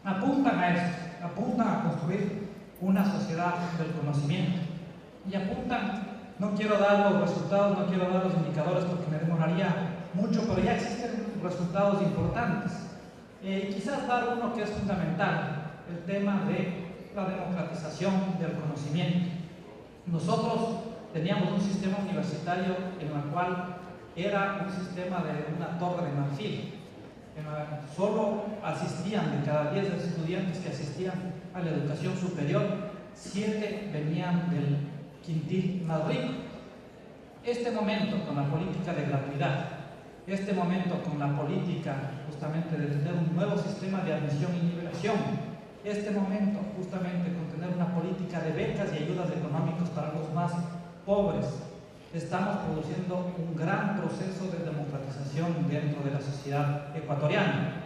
apuntan a esto, apuntan a construir una sociedad del conocimiento y apuntan, no quiero dar los resultados, no quiero dar los indicadores porque me demoraría mucho, pero ya existen resultados importantes. Quizás dar uno que es fundamental, el tema de la democratización del conocimiento. Nosotros teníamos un sistema universitario en el cual era un sistema de una torre de marfil. Solo asistían, de cada 10 estudiantes que asistían a la educación superior, 7 venían del quintil más rico. Este momento con la política de gratuidad, este momento con la política justamente de tener un nuevo sistema de admisión y nivelación, este momento justamente con tener una política de becas y ayudas económicas para los más pobres, estamos produciendo un gran proceso de democratización dentro de la sociedad ecuatoriana.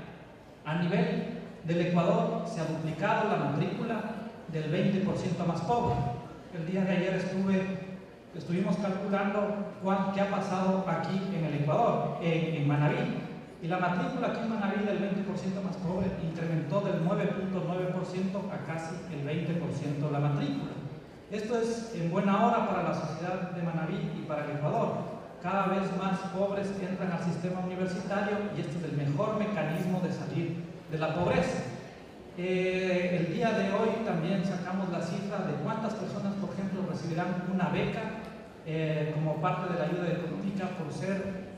A nivel del Ecuador se ha duplicado la matrícula del 20% más pobre. El día de ayer estuvimos calculando qué ha pasado aquí en el Ecuador, en Manabí, y la matrícula aquí en Manabí del 20% más pobre incrementó del 9.9% a casi el 20% la matrícula. Esto es en buena hora para la sociedad de Manabí y para el Ecuador. Cada vez más pobres entran al sistema universitario y este es el mejor mecanismo de salir de la pobreza. El día de hoy también sacamos la cifra de cuántas personas, por ejemplo, recibirán una beca como parte de la ayuda económica por ser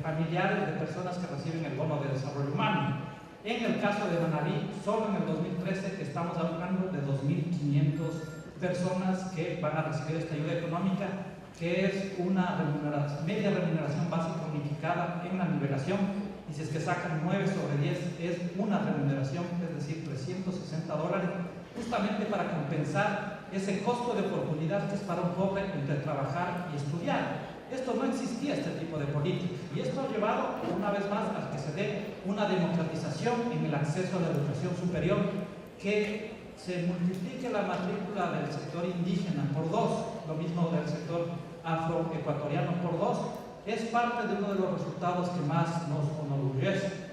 familiares de personas que reciben el bono de desarrollo humano. En el caso de Manabí, solo en el 2013 estamos hablando de 2.500 personas que van a recibir esta ayuda económica, que es una media remuneración básica unificada en la nivelación, y si es que sacan 9 sobre 10 es una remuneración, es decir, $360, justamente para compensar ese costo de oportunidad que es para un pobre entre trabajar y estudiar. Esto no existía, este tipo de políticas, y esto ha llevado una vez más a que se dé una democratización en el acceso a la educación superior, que se multiplique la matrícula del sector indígena por 2, lo mismo del sector afroecuatoriano por 2, es parte de uno de los resultados que más nos enorgullece.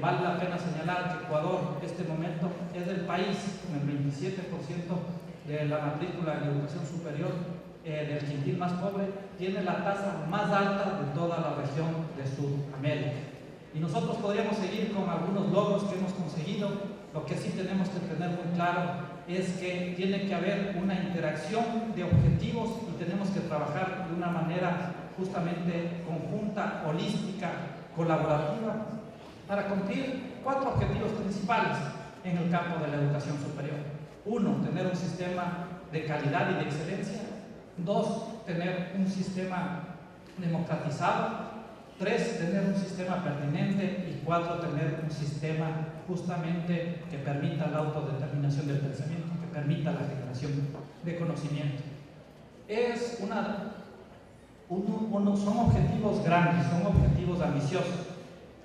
Vale la pena señalar que Ecuador, en este momento, es el país con el 27% de la matrícula en educación superior del quintil más pobre, tiene la tasa más alta de toda la región de Sudamérica. Y nosotros podríamos seguir con algunos logros que hemos conseguido. Lo que sí tenemos que tener muy claro es que tiene que haber una interacción de objetivos y tenemos que trabajar de una manera justamente conjunta, holística, colaborativa, para cumplir 4 objetivos principales en el campo de la educación superior. 1, tener un sistema de calidad y de excelencia. 2, tener un sistema democratizado. 3, tener un sistema pertinente. Y 4, tener un sistema justamente que permita la autodeterminación del pensamiento, que permita la generación de conocimiento. Son objetivos grandes, son objetivos ambiciosos,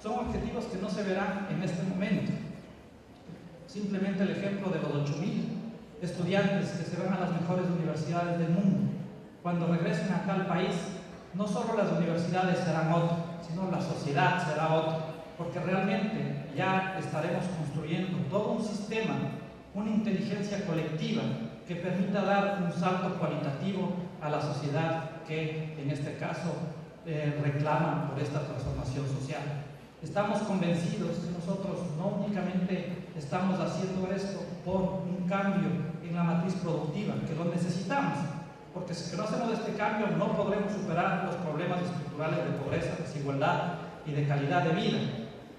son objetivos que no se verán en este momento. Simplemente el ejemplo de los 8.000 estudiantes que se van a las mejores universidades del mundo. Cuando regresen acá al país, no solo las universidades serán otras, sino la sociedad será otra, porque realmente ya estaremos construyendo todo un sistema, una inteligencia colectiva que permita dar un salto cualitativo a la sociedad que en este caso reclama por esta transformación social. Estamos convencidos que nosotros no únicamente estamos haciendo esto por un cambio en la matriz productiva, que lo necesitamos, porque si no hacemos este cambio no podremos superar los problemas estructurales de pobreza, desigualdad y de calidad de vida,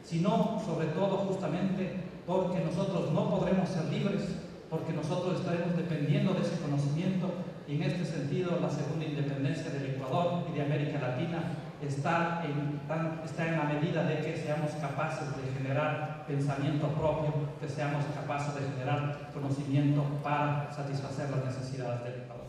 sino sobre todo justamente porque nosotros no podremos ser libres, porque nosotros estaremos dependiendo de ese conocimiento, y en este sentido la segunda independencia del Ecuador y de América Latina está en la medida de que seamos capaces de generar pensamiento propio, que seamos capaces de generar conocimiento para satisfacer las necesidades del Ecuador.